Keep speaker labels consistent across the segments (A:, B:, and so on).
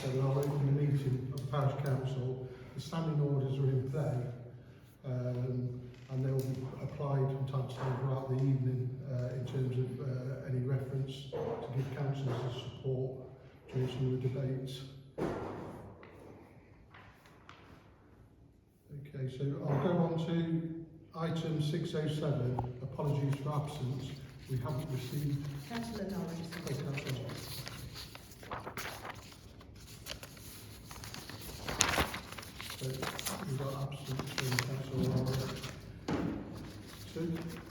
A: So I'll open the meeting of the Parish Council. The standing orders are in play and they'll be applied from time to time throughout the evening in terms of any reference to give councillors the support during some of the debates. Okay, so I'll go on to item 607, apologies for absence. We haven't received...
B: Councillor Norris.
A: Okay, Councillor. So we've got absence from Councillor Norris. So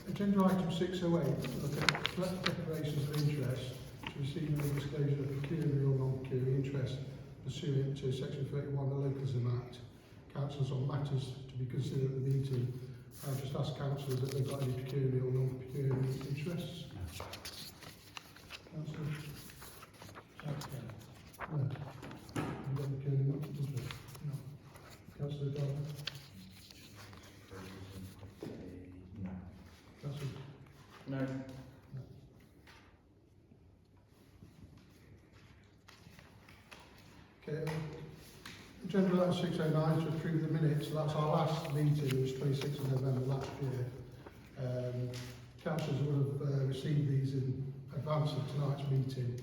A: agenda item 608, look at collective declarations of interest to receive any disclosure of pecuniary or non-pecuniary interest pursuant to section 31 of the Localism Act. Councillors on matters to be considered at the meeting. I'll just ask councillors if they've got any pecuniary or non-pecuniary interests. Councillor? No. You've got pecuniary interest? No. Councillor Darwin?
C: No.
A: Councillor?
C: No.
A: Okay. Agenda item 609 to approve the minutes. So that's our last meeting, it was 26th of November last year. Councillors will have received these in advance of tonight's meeting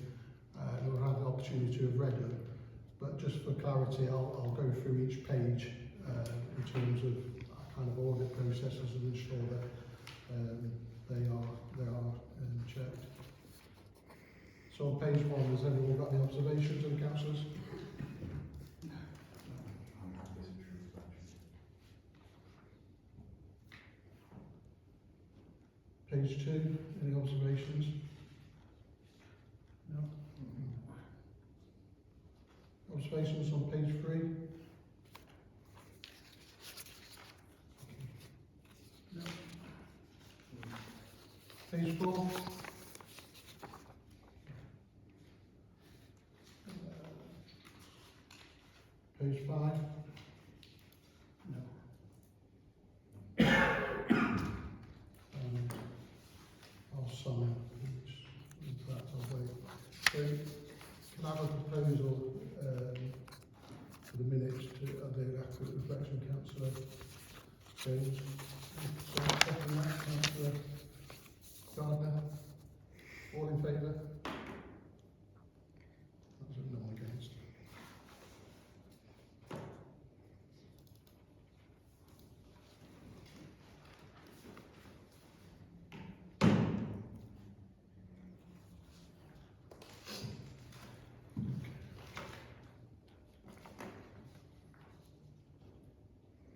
A: and will have the opportunity to have read them. But just for clarity, I'll go through each page in terms of kind of audit processes and ensure that they are checked. So on page 1, has anyone got any observations on councillors? Page 2, any observations? No? Observations on page 3? No. Page 4? Page 5? No. I'll sign, in fact I'll wait. So, can I have a proposal for the minutes to the accurate reflection, Councillor James? So I'll second that, Councillor Gardner. All in favour? That was a no against.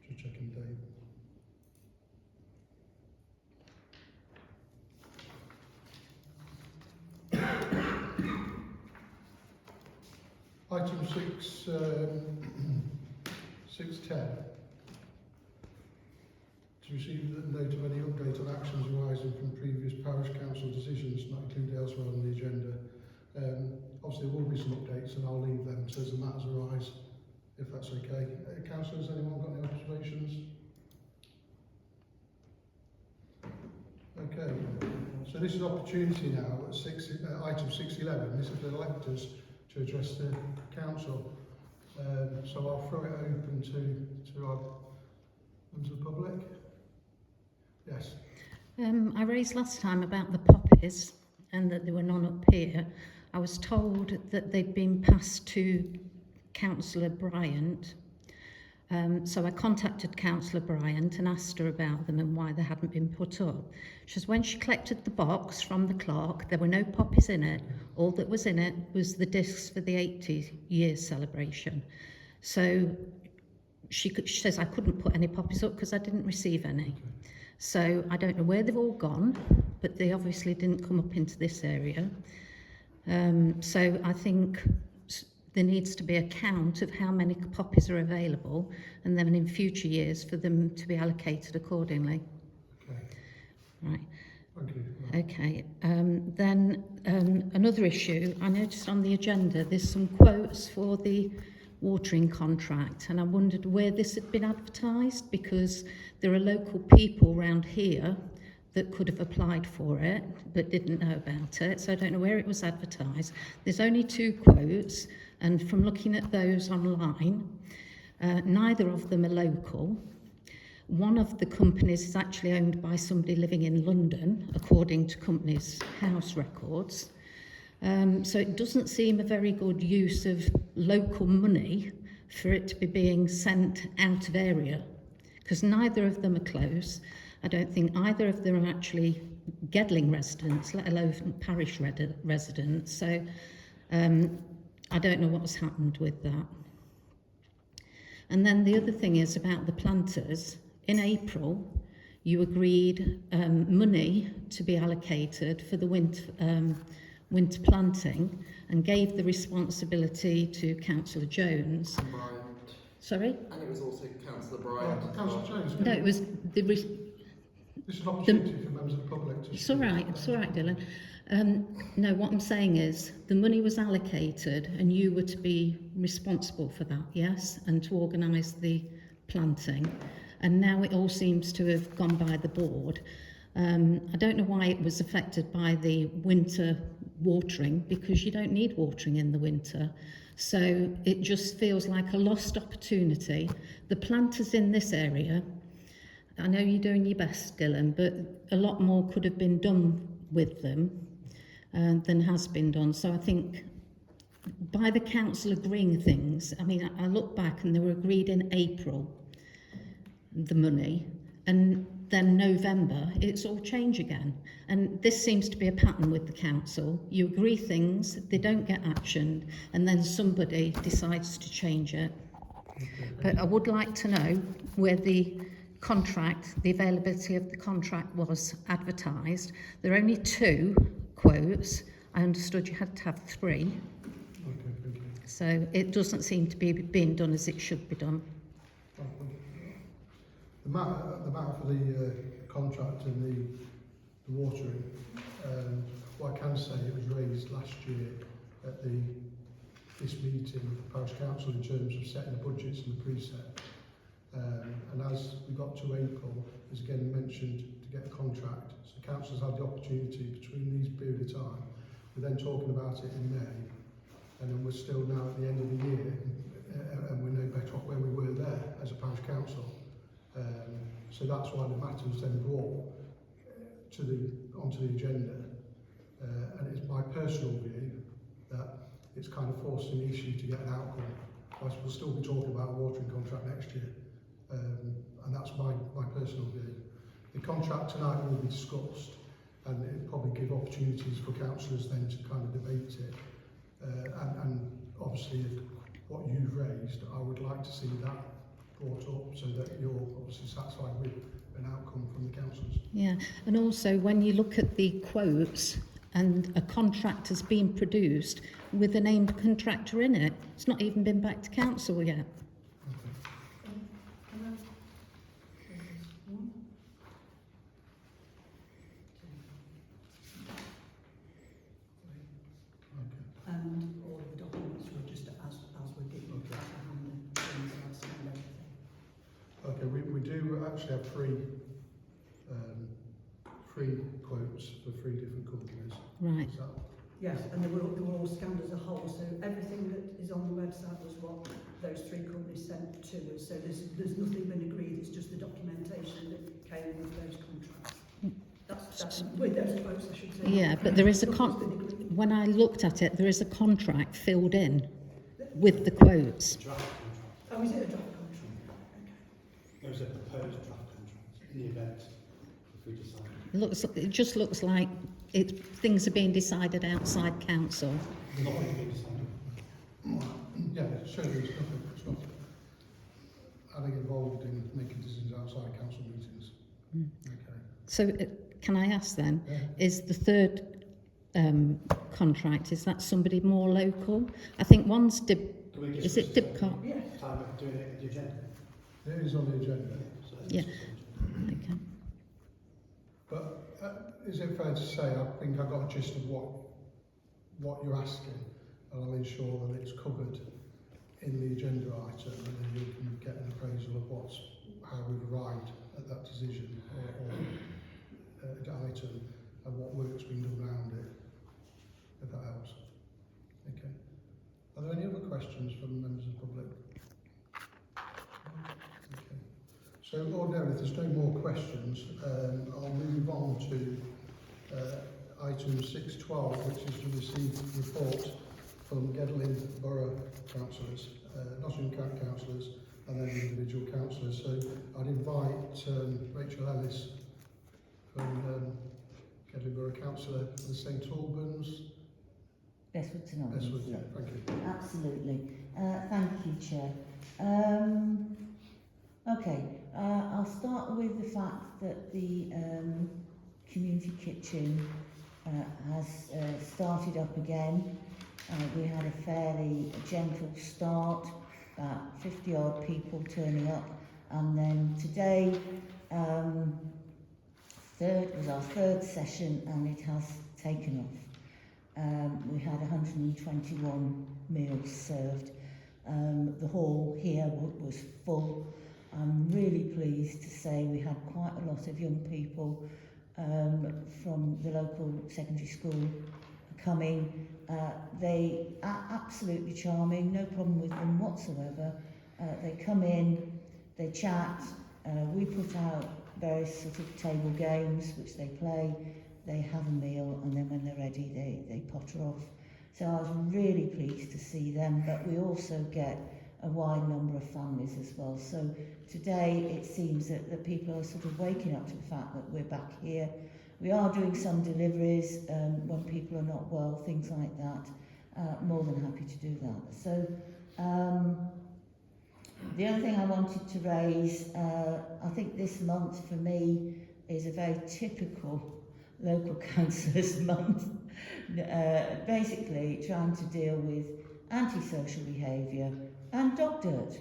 A: Just checking date. Item 610. To receive the note of any update on actions arising from previous parish council decisions not included elsewhere on the agenda. Obviously there will be some updates and I'll leave them as the matters arise, if that's okay. Councillors, anyone got any observations? Okay, so this is opportunity now at item 611. This is the electors to address the council. So I'll throw it open to our members of the public. Yes.
D: I raised last time about the poppies and that there were none up here. I was told that they'd been passed to Councillor Bryant. So I contacted Councillor Bryant and asked her about them and why they hadn't been put up. She says when she collected the box from the clerk, there were no poppies in it. All that was in it was the discs for the 80-year celebration. So she says I couldn't put any poppies up because I didn't receive any. So I don't know where they've all gone, but they obviously didn't come up into this area. So I think there needs to be a count of how many poppies are available and then in future years for them to be allocated accordingly.
A: Okay.
D: Right.
A: Thank you.
D: Okay. Then another issue, I noticed on the agenda there's some quotes for the watering contract and I wondered where this had been advertised because there are local people around here that could have applied for it but didn't know about it, so I don't know where it was advertised. There's only 2 quotes And from looking at those online, neither of them are local. One of the companies is actually owned by somebody living in London, according to Companies House records. So it doesn't seem a very good use of local money for it to be being sent out of area, because neither of them are close. I don't think either of them are actually Gedling residents, let alone parish residents. So I don't know what's happened with that. And then the other thing is about the planters. In April, you agreed money to be allocated for the winter planting and gave the responsibility to Councillor Jones.
C: Bryant.
D: Sorry?
C: And it was also Councillor Bryant.
A: Right, Councillor Jones.
D: No, it was the...
A: This is an opportunity for members of the public to
D: It's all right, Dylan. No, what I'm saying is the money was allocated and you were to be responsible for that, yes, and to organise the planting. And now it all seems to have gone by the board. I don't know why it was affected by the winter watering, because you don't need watering in the winter. So it just feels like a lost opportunity. The planters in this area, I know you're doing your best, Dylan, but a lot more could have been done with them than has been done. So I think by the council agreeing things, I mean, I look back and they were agreed in April, the money, and then November, it's all change again. And this seems to be a pattern with the council. You agree things, they don't get actioned, and then somebody decides to change it. But I would like to know where the contract, the availability of the contract was advertised. There are only 2 quotes. I understood you had to have 3.
A: Okay, thank you.
D: So it doesn't seem to be being done as it should be done.
A: The matter for the contract and the watering, what I can say, it was raised last year at this meeting with the parish council in terms of setting the budgets and the preset. And as we got to April, as again mentioned, to get a contract, so councils had the opportunity between these period of time. We're then talking about it in May, and then we're still now at the end of the year, and we're no better off where we were there as a parish council. So that's why the matter was then brought onto the agenda, and it's my personal view that it's kind of forcing the issue to get an outcome. Whilst we'll still be talking about a watering contract next year, and that's my personal view. The contract tonight will be discussed, and it'll probably give opportunities for councillors then to kind of debate it. And obviously, what you've raised, I would like to see that brought up so that you're obviously satisfied with an outcome from the councillors.
D: Yeah, and also when you look at the quotes and a contract has been produced with a named contractor in it, it's not even been back to council yet.
B: And all the documents were just as we're given to hand and things like that and everything.
A: Okay, we do actually have 3 quotes for 3 different companies.
D: Right.
A: Is that,
B: Yes, and they were all scanned as a whole, so everything that is on the website was what those 3 companies sent to us. So there's nothing been agreed, it's just the documentation that came with those contracts. That's with those quotes, I should say.
D: Yeah, but there is a when I looked at it, there is a contract filled in with the quotes.
E: Draft contract.
B: Oh, is it a draft contract? Okay.
E: There is a proposed draft contract in the event if we decide.
D: It just looks like things are being decided outside council.
E: Nothing being decided.
A: yeah, certainly it's not having involved in making decisions outside council meetings. Okay.
D: So can I ask then,
A: Yeah.
D: is the 3rd contract, is that somebody more local? I think one's is it Dibcot?
B: Yeah.
E: Time of doing it at the agenda.
A: It is on the agenda.
E: So
D: Yeah. Okay.
A: But is it fair to say, I think I got a gist of what you're asking, and I'll ensure that it's covered in the agenda item, and then you can get an appraisal of how we've arrived at that decision or item, and what work's been done around it, if that helps. Okay. Are there any other questions? So ordinarily, if there's no more questions, I'll move on to item 6.12, which is to receive report from Gedling Borough Councillors, Nottingham County Councillors, and then individual councillors. So I'd invite Rachel Ellis from Gedling Borough Councillor for the St Albans.
F: Bestwood to Nottingham.
A: Bestwood, yeah, thank you.
F: Absolutely. Thank you, Chair. Okay, I'll start with the fact that the community kitchen has started up again. We had a fairly gentle start, about 50 odd people turning up, and then today was our third session, and it has taken off. We had 121 meals served. The hall here was full. I'm really pleased to say we had quite a lot of young people from the local secondary school coming. They are absolutely charming, no problem with them whatsoever. They come in, they chat, we put out various sort of table games which they play, they have a meal, and then when they're ready they potter off. So I was really pleased to see them, but we also get a wide number of families as well. So today it seems that people are sort of waking up to the fact that we're back here. We are doing some deliveries when people are not well, things like that. More than happy to do that. So the other thing I wanted to raise, I think this month for me is a very typical local councillors month. Basically trying to deal with antisocial behaviour and dog dirt.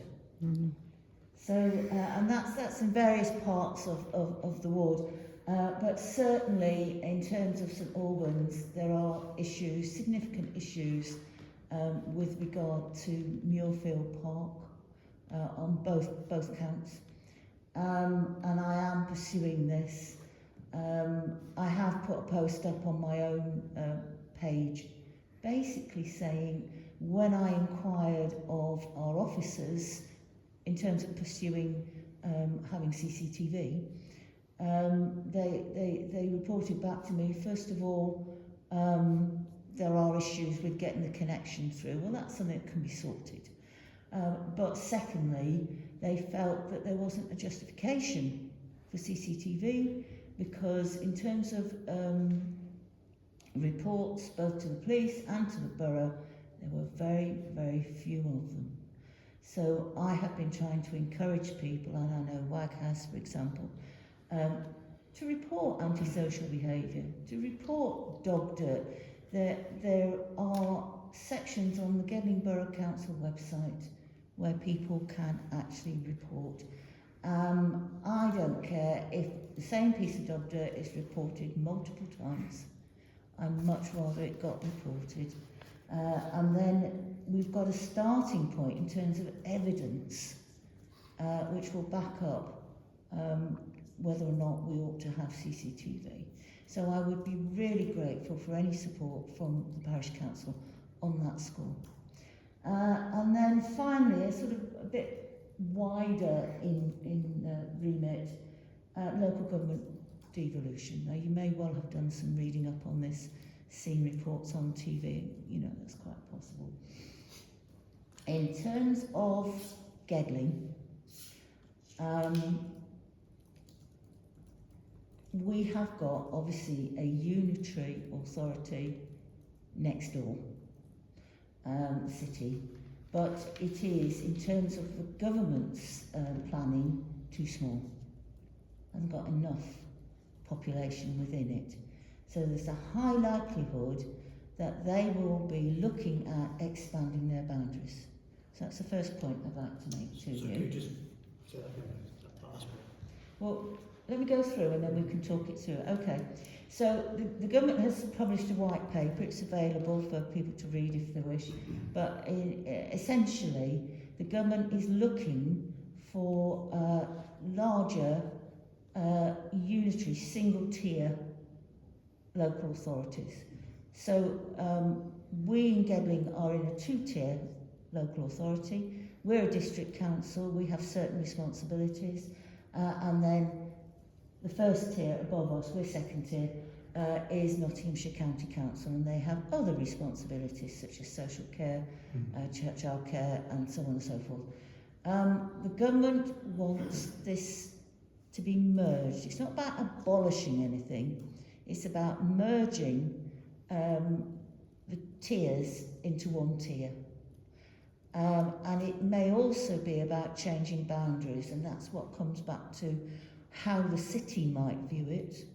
F: So, and that's in various parts of the ward. But certainly in terms of St Albans, there are issues, significant issues, with regard to Muirfield Park on both counts. And I am pursuing this. I have put a post up on my own page basically saying when I inquired of our officers in terms of pursuing having CCTV, they reported back to me, first of all, there are issues with getting the connection through. Well, that's something that can be sorted. But secondly, they felt that there wasn't a justification for CCTV because in terms of reports both to the police and to the borough, there were very, very few of them. So I have been trying to encourage people, and I know Wag has, for example, to report antisocial behaviour, to report dog dirt. There are sections on the Gedling Borough Council website where people can actually report. I don't care if the same piece of dog dirt is reported multiple times. I'd much rather it got reported. And then we've got a starting point in terms of evidence which will back up whether or not we ought to have CCTV. So I would be really grateful for any support from the Parish Council on that score. And then finally, a sort of a bit wider in remit, local government devolution. Now you may well have done some reading up on this, seen reports on TV, you know, that's quite possible. In terms of Gedling, we have got obviously a unitary authority next door, the city, but it is, in terms of the government's planning, too small. Hasn't got enough population within it. So there's a high likelihood that they will be looking at expanding their boundaries. So that's the first point I'd like to make to
E: So
F: you.
E: can you just say that again? That last bit.
F: Well, let me go through and then we can talk it through. Okay, so the government has published a white paper. It's available for people to read if they wish. But essentially, the government is looking for larger, unitary, single-tier local authorities. So we in Gedling are in a two-tier local authority. We're a district council. We have certain responsibilities. And then the first tier above us, we're second tier, is Nottinghamshire County Council, and they have other responsibilities such as social care, child care, and so on and so forth. The government wants this to be merged. It's not about abolishing anything, it's about merging the tiers into one tier. And it may also be about changing boundaries, and that's what comes back to how the city might view it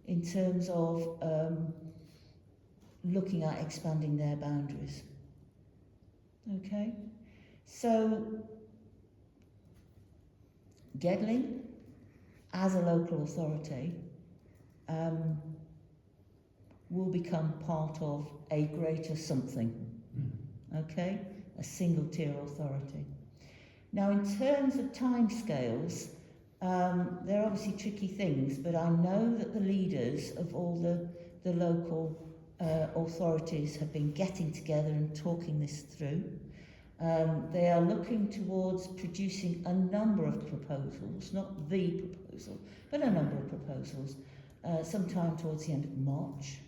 F: in terms of looking at expanding their boundaries. Okay, so Gedling, as a local authority, will become part of a greater something. Okay, a single tier authority. Now, in terms of timescales, there are obviously tricky things, but I know that the leaders of all the local authorities have been getting together and talking this through. They are looking towards producing a number of proposals, not the proposal, but a number of proposals, sometime towards the end of March.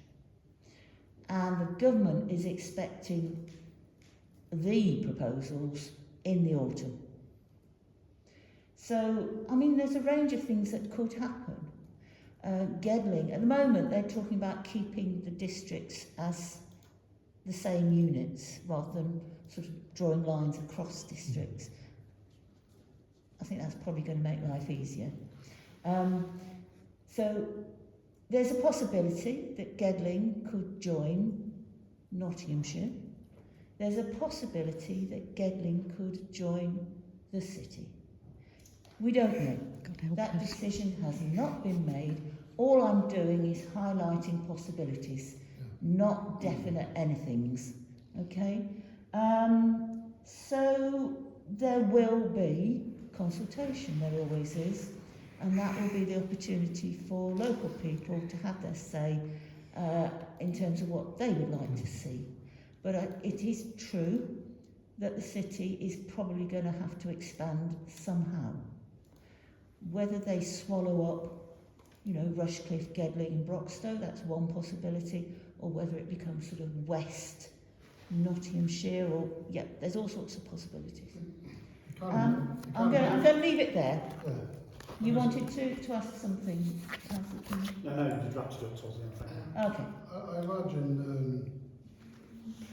F: And the government is expecting the proposals in the autumn. So, I mean, there's a range of things that could happen. Gedling, at the moment, they're talking about keeping the districts as the same units rather than sort of drawing lines across districts. I think that's probably going to make life easier. So, there's a possibility that Gedling could join Nottinghamshire. There's a possibility that Gedling could join the city. We don't know. That decision has not been made. All I'm doing is highlighting possibilities, not definite anythings. Okay? So there will be consultation, there always is, and that will be the opportunity for local people to have their say in terms of what they would like to see. But it is true that the city is probably going to have to expand somehow. Whether they swallow up, you know, Rushcliffe, Gedling and Broxtowe, that's one possibility, or whether it becomes sort of West Nottinghamshire, or, yeah, there's all sorts of possibilities. I'm going to leave it there.
A: Yeah.
F: You wanted to ask something, Councillor King?
E: No, you wrapped it up towards the end.
F: Okay.
A: I imagine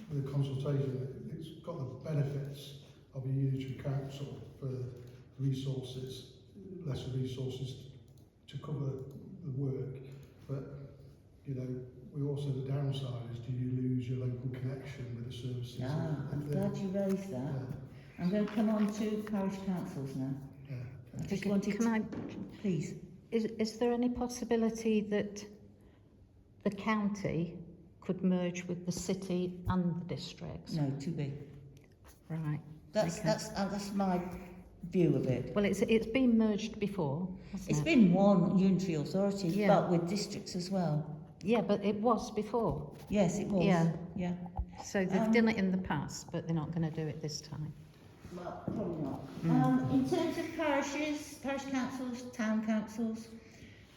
A: with the consultation, it's got the benefits of a unitary council for resources, lesser resources to cover the work, but you know, we also, the downside is, do you lose your local connection with the services?
F: I'm glad you raised that.
A: Yeah.
F: I'm going to come on to parish councils now.
A: Yeah.
F: I just wanted
D: Can
F: to,
D: I,
F: please.
D: is there any possibility that the county could merge with the city and the districts?
F: No, too big.
D: Right.
F: That's my view of it.
D: Well, it's been merged before, hasn't
F: It's
D: it?
F: been one unitary authority,
D: Yeah.
F: but with districts as well.
D: Yeah, but it was before.
F: Yes, it was.
D: Yeah.
F: Yeah.
D: So they've done it in the past, but they're not going to do it this time.
F: Well, probably not. In terms of parishes, parish councils, town councils,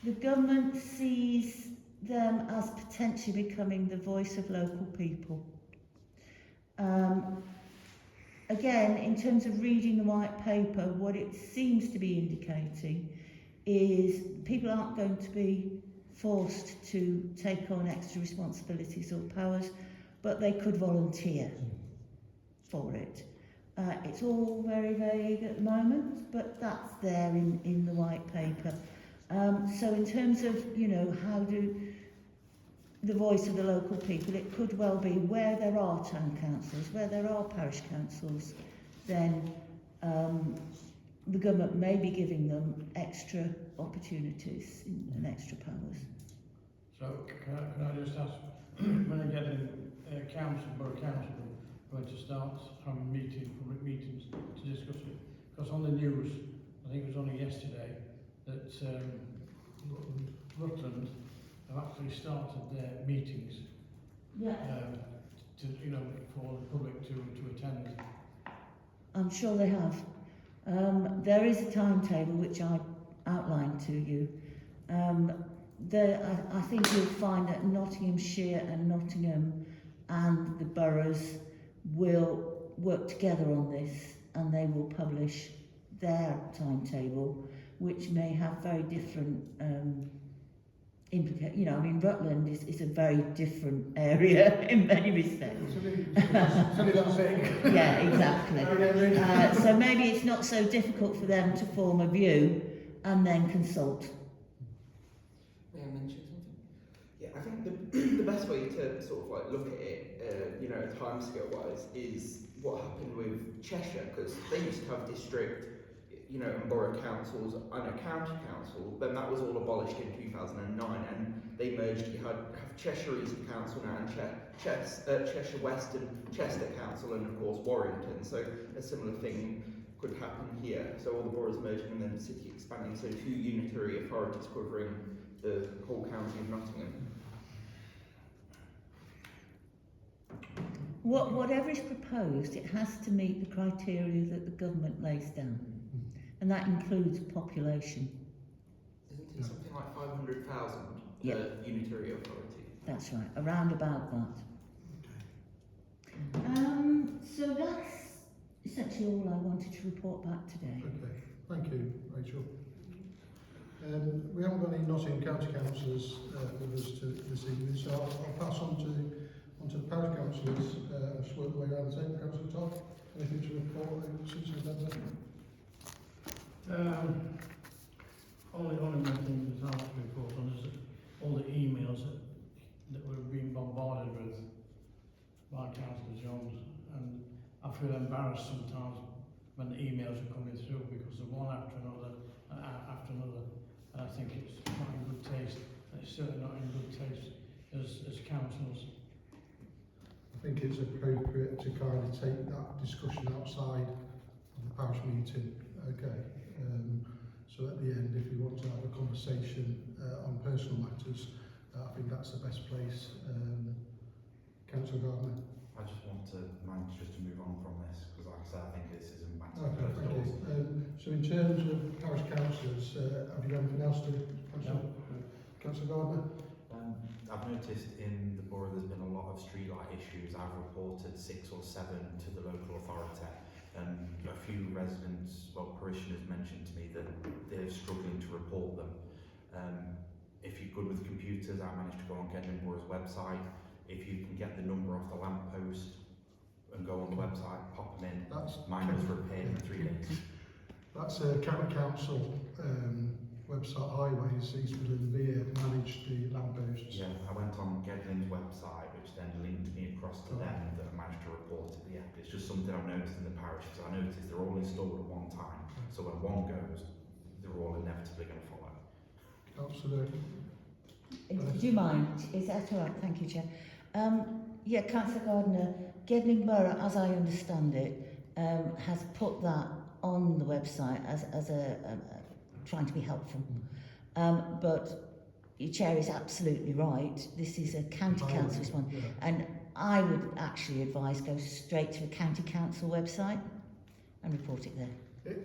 F: the government sees them as potentially becoming the voice of local people. Again, in terms of reading the white paper, what it seems to be indicating is people aren't going to be forced to take on extra responsibilities or powers, but they could volunteer for it. It's all very vague at the moment, but that's there in the white paper. So in terms of, you know, how do the voice of the local people, it could well be where there are town councils, where there are parish councils, then the government may be giving them extra opportunities and extra powers.
G: So can I just ask, when I get in borough council, going to start having public meetings to discuss it? Because on the news, I think it was only yesterday, that Rutland have actually started their meetings
F: Yeah.
G: to, you know, for the public to attend.
F: I'm sure they have. There is a timetable which I outlined to you. I think you'll find that Nottinghamshire and Nottingham and the boroughs will work together on this, and they will publish their timetable, which may have very different implications. You know, I mean, Rutland is a very different area in many respects.
A: It's only that big.
F: Yeah, exactly. So maybe it's not so difficult for them to form a view and then consult.
C: May I mention something? Yeah, I think the best way to sort of like look at it, you know, timescale wise, is what happened with Cheshire, because they used to have district, you know, and borough councils and a county council. Then that was all abolished in 2009, and they merged. You have Cheshire East Council now, and Cheshire West and Chester Council, and of course Warrington. So a similar thing could happen here. So all the boroughs merging and then the city expanding. So 2 unitary authorities covering the whole county of Nottingham.
F: Whatever is proposed, it has to meet the criteria that the government lays down, and that includes population.
C: Isn't it something like 500,000
F: Yep.
C: per unitary authority?
F: That's right, around about that. So that's essentially all I wanted to report back today.
A: Okay, thank you, Rachel. We haven't got any Nottingham County Councillors with us this evening, so I'll pass on to the parish councillors. I'll just work the way around the table. Councillor Todd, anything to report since November?
G: Only one thing that's out to report on is all the emails that we're being bombarded with by Councillor Jones, and I feel embarrassed sometimes when the emails are coming through because they're one after another, and I think it's not in good taste, and it's certainly not in good taste as councillors.
A: I think it's appropriate to kind of take that discussion outside of the parish meeting. Okay. So at the end, if you want to have a conversation on personal matters, I think that's the best place. Councillor Gardner.
H: I just want to manage just to move on from this, because like I said, I think this is a matter
A: Okay,
H: of
A: thank you. So in terms of parish councillors, have you got anything else to Councillor Gardner?
H: I've noticed in the borough there's been a lot of streetlight issues. I've reported 6 or 7 to the local authority. A few residents, well, parishioners mentioned to me that they're struggling to report them. If you're good with computers, I managed to go on Gedling Borough's website. If you can get the number off the lamppost and go on the website, pop them in. Mine was repaired in 3 days.
A: That's a county council website. Highways, East Midlands Beer managed the lampposts.
H: Yeah, I went on Gedling's website, which then linked me across to them that I managed to report it. Yeah, it's just something I've noticed in the parish, because I noticed they're all installed at one time. So when one goes, they're all inevitably going to follow.
A: Councillor.
F: Do you mind? Is that all right? Thank you, Chair. Yeah, Councillor Gardner, Gedling Borough, as I understand it, has put that on the website as a trying to be helpful. But your Chair is absolutely right. This is a county council's one.
A: Yeah.
F: And I would actually advise go straight to a county council website and report it there.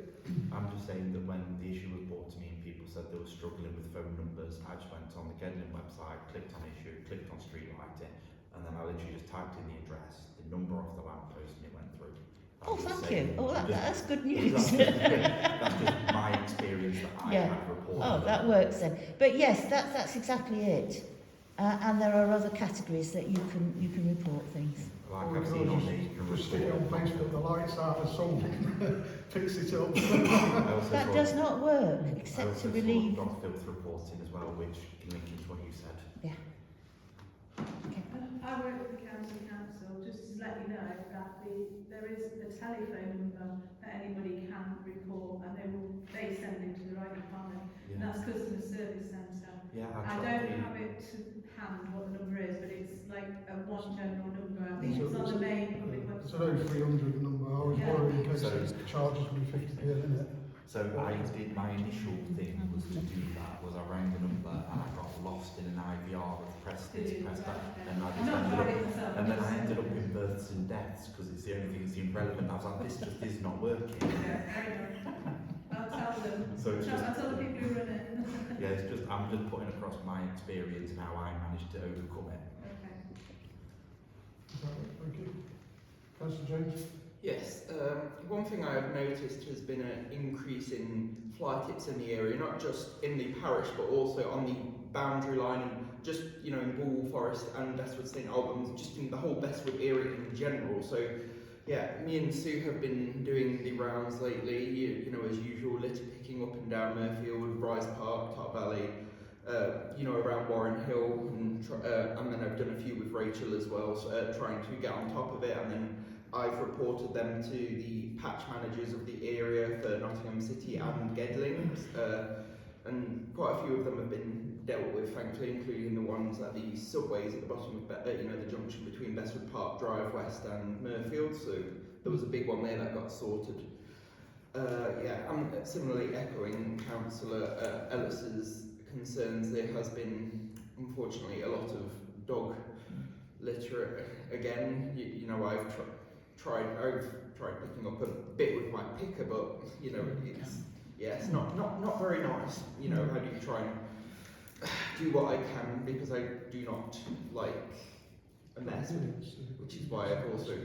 H: I'm just saying that when the issue was brought to me and people said they were struggling with phone numbers, I just went on the Gedling website, clicked on issue, clicked on street lighting, and then I literally just typed in the address, the number off the lamppost, and it went through.
F: Oh, thank you. Oh, that's good news.
H: That's just my experience that I
F: Yeah.
H: had reported.
F: Oh, that works then. But yes, that's exactly it. And there are other categories that you can report things.
H: Like I've seen on the, you can
A: Just stick it on
H: report.
A: Facebook, the lights out of something, fix it up.
H: I also
F: That
H: got-
F: does not work,
H: I
F: except
H: also
F: to relieve.
H: got filth reporting as well, which can link into what you said.
F: Yeah. Okay.
I: I work with the county council, just to let you know that there is a telephone number that anybody can report, and they send it to the right department, and
H: Yeah,
I: that's customer service centre.
H: yeah,
I: I don't have it to hand what the number is, but it's like a one general number. I think it's on the main public
A: It's
I: website.
A: an 0300 number. I was
I: Yeah.
A: worried in case
H: So-
A: the charges would be 50p, isn't it?
H: So I did, my initial thing was to do that, was I rang the number and I got lost in an IVR with press this, press that, and I
I: I've
H: just
I: not
H: ended
I: tried
H: up,
I: it myself.
H: and then I ended up in births and deaths because it's the only thing that seemed relevant. I was like, this just is not working.
I: Yeah, fair enough. I'll tell them.
H: So it's just,
I: I'll tell the people who
H: I'm just putting across my experience and how I managed to overcome it.
I: Okay.
A: Thank you. Councillor James?
C: Yes, one thing I have noticed has been an increase in fly tips in the area, not just in the parish but also on the boundary line and just, you know, in Bull Forest and Bestwood St Albans, just in the whole Bestwood area in general. So yeah, me and Sue have been doing the rounds lately, you know, as usual, litter picking up and down Murfield, Bryce Park, Top Valley, you know, around Warren Hill, and then I've done a few with Rachel as well, so, trying to get on top of it, and then I've reported them to the patch managers of the area for Nottingham City and Gedling, and quite a few of them have been dealt with, thankfully, including the ones at the subways at the bottom of, you know, the junction between Bestwood Park Drive West and Murfield. So there was a big one there that got sorted. Yeah, I'm similarly echoing Councillor Ellis's concerns. There has been, unfortunately, a lot of dog litter again. You know, I've tried picking up a bit with my picker, but you know, it's not very nice. You know, how do you try and do what I can, because I do not like a mess, which is why I've also,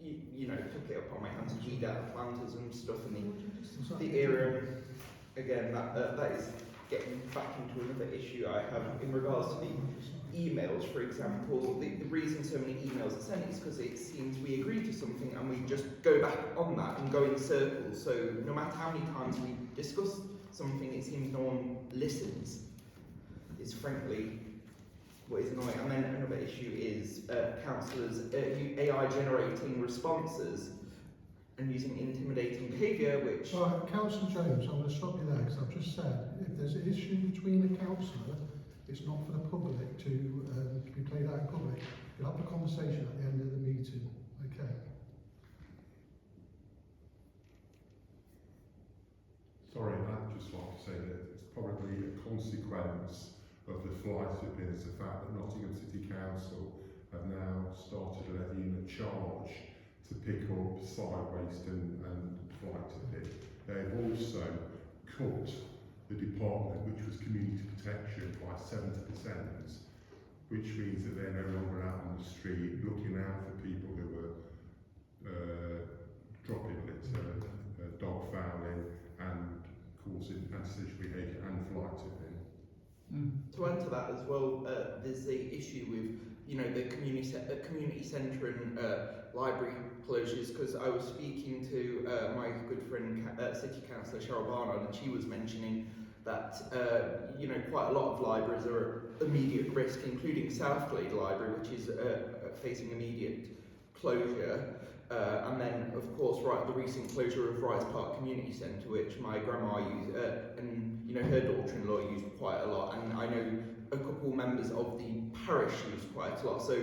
C: you know, took it upon my hands to weed out planters and stuff in the area. Again, that is getting back into another issue I have in regards to the emails, for example. The reason so many emails are sent is because it seems we agree to something and we just go back on that and go in circles. So no matter how many times we discuss something, it seems no one listens. It's frankly what is annoying. And then another issue is councillors AI generating responses and using intimidating behaviour, which...
A: Right, Councillor James, I'm going to stop you there, because I've just said, if there's an issue between a councillor, it's not for the public to be played out in public. You'll have a conversation at the end of the meeting, okay?
J: Sorry, I'd just like to say that it's probably a consequence of the fly tipping is the fact that Nottingham City Council have now started levying a charge to pick up side waste and fly tipping. They've also cut the department, which was community protection, by 70%, which means that they're no longer out on the street looking out for people who were dropping litter, dog fouling, and causing antisocial behaviour and fly tipping.
C: To add to that as well, there's the issue with, you know, the community centre and library closures, because I was speaking to my good friend City Councillor Cheryl Barnard, and she was mentioning that you know, quite a lot of libraries are at immediate risk, including Southglade Library, which is facing immediate closure. And then, of course, the recent closure of Rice Park Community Centre, which my grandma used, and you know, her daughter-in-law used quite a lot, and I know a couple members of the parish use quite a lot. So,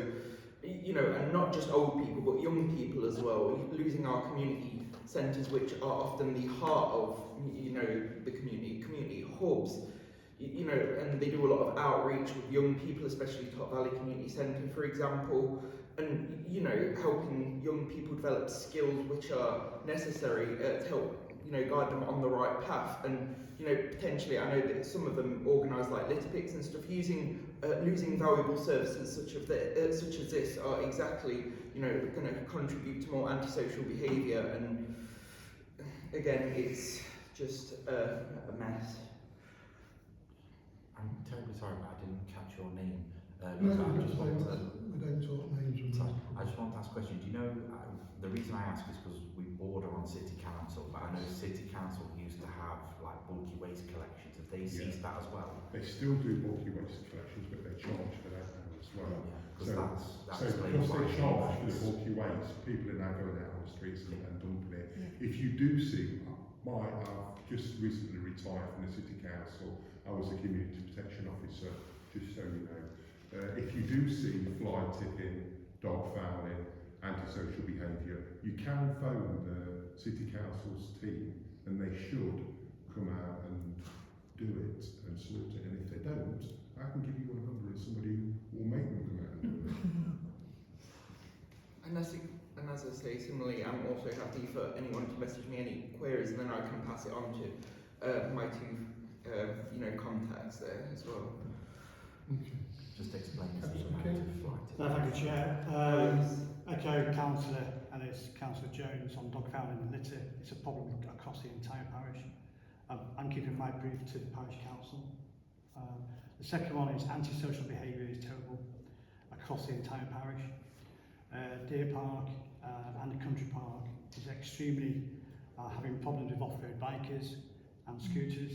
C: you know, and not just old people, but young people as well. Losing our community centres, which are often the heart of, you know, the community hubs. You know, and they do a lot of outreach with young people, especially Top Valley Community Centre, for example, and, you know, helping young people develop skills which are necessary to help, you know, guide them on the right path. And, you know, potentially, I know that some of them organise like litter picks and stuff, losing valuable services such as this are exactly, you know, going to contribute to more antisocial behaviour. And again, it's just a mess.
H: I'm terribly sorry, but I didn't catch your name.
A: No,
H: So I just want to,
A: we don't talk names.
H: I just want to ask a question. Do you know, the reason I ask is because we border on City Council, but I know City Council used to have like bulky waste collections. Have they ceased that as well?
J: They still do bulky waste collections, but they charge for that now as well.
H: Yeah, because
J: So
H: that's
J: because they charge for the bulky waste, people are now going out on the streets and dumping it. If you do see, I've just recently retired from the City Council. I was a community protection officer, just so you know. If you do see fly tipping, dog fouling, antisocial behaviour, you can phone the City Council's team and they should come out and do it and sort it. And if they don't, I can give you a number of somebody who will make them come out and do it.
C: And as I say, similarly, I'm also happy for anyone to message me any queries, and then I can pass it on to my two context there as well.
H: Just explain the
A: Councillor
H: amount
A: King.
H: of flight.
E: No, thank you, Chair. Echo Councillor Ellis, Councillor Jones on dog fouling and litter. It's a problem across the entire parish. I'm keeping my brief to the parish council. The second one is antisocial behaviour is terrible across the entire parish. Deer Park and the Country Park is extremely having problems with off-road bikers and scooters.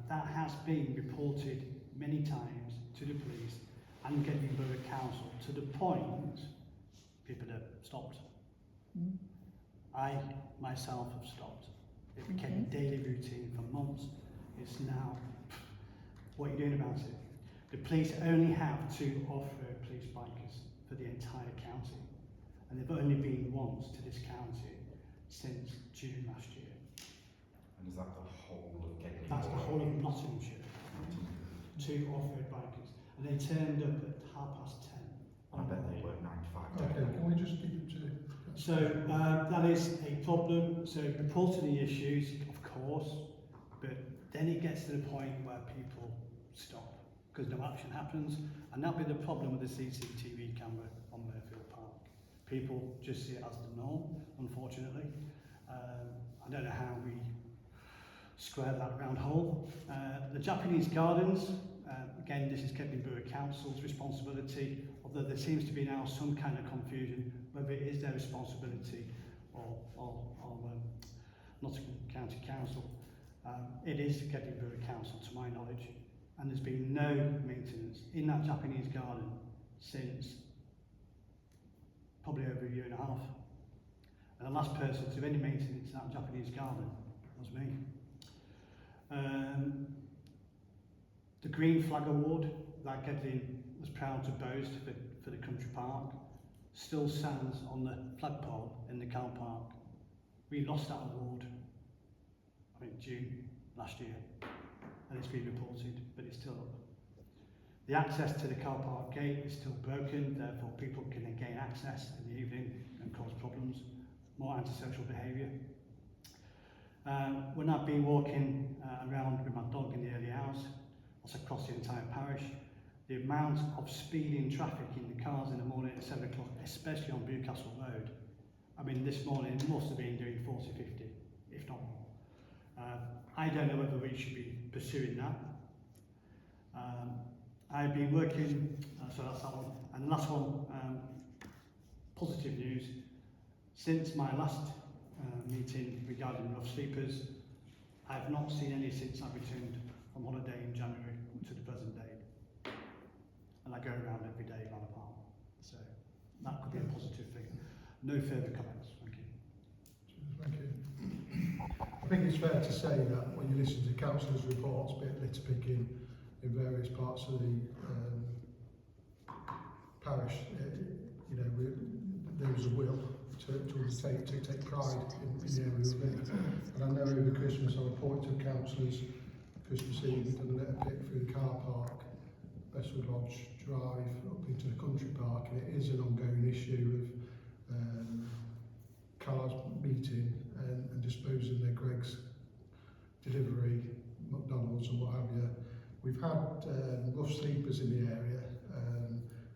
E: That has been reported many times to the police and Gedling Borough Council to the point people have stopped. I myself have stopped. It became a daily routine for months. It's now, what are you doing about it? The police only have 2 off-road police bikers for the entire county, and they've only been once to this county since June last year.
H: And is that the whole of Gedling?
E: That's the whole of Nottinghamshire. 2 off-road bikers, and they turned up at 10:30.
H: I bet they work 9 to 5.
A: Okay, can we just keep it to...
E: So that is a problem. So reporting the issues, of course, but then it gets to the point where people stop because no action happens, and that'll be the problem with the CCTV camera on Murfield Park. People just see it as the norm, unfortunately. I don't know how we square that round hole. The Japanese gardens, again, this is Gedling Borough Council's responsibility, although there seems to be now some kind of confusion whether it is their responsibility or Nottingham County Council. It is Gedling Borough Council, to my knowledge, and there's been no maintenance in that Japanese garden since probably over 1.5 years. And the last person to do any maintenance in that Japanese garden was me. The Green Flag Award that Gedling was proud to boast for the country park still stands on the flagpole in the car park. We lost that award, I think June last year, and it's been reported, but it's still up. The access to the car park gate is still broken, therefore people can gain access in the evening and cause problems, more antisocial behaviour. When I've been walking around with my dog in the early hours, also across the entire parish, the amount of speeding traffic in the cars in the morning at 7 o'clock, especially on Newcastle Road. I mean, this morning it must have been doing 40, 50, if not more. I don't know whether we should be pursuing that. I've been working, so that's that one. And the last one, positive news. Since my last meeting regarding rough sleepers, I've not seen any since I returned from holiday in January to the present day. And I go around every day around the park. So that could be a positive thing. No further comments. Thank you.
A: Thank you. I think it's fair to say that when you listen to councillors' reports, be it litter picking in various parts of the parish, there is a will to take pride in the area we live. And I know over Christmas I appointed councillors Christmas Eve, we've done a litter pick through the car park, Bestwood Lodge Drive up into the country park, and it is an ongoing issue of cars meeting and disposing their Greggs delivery, McDonald's and what have you. We've had rough sleepers in the area,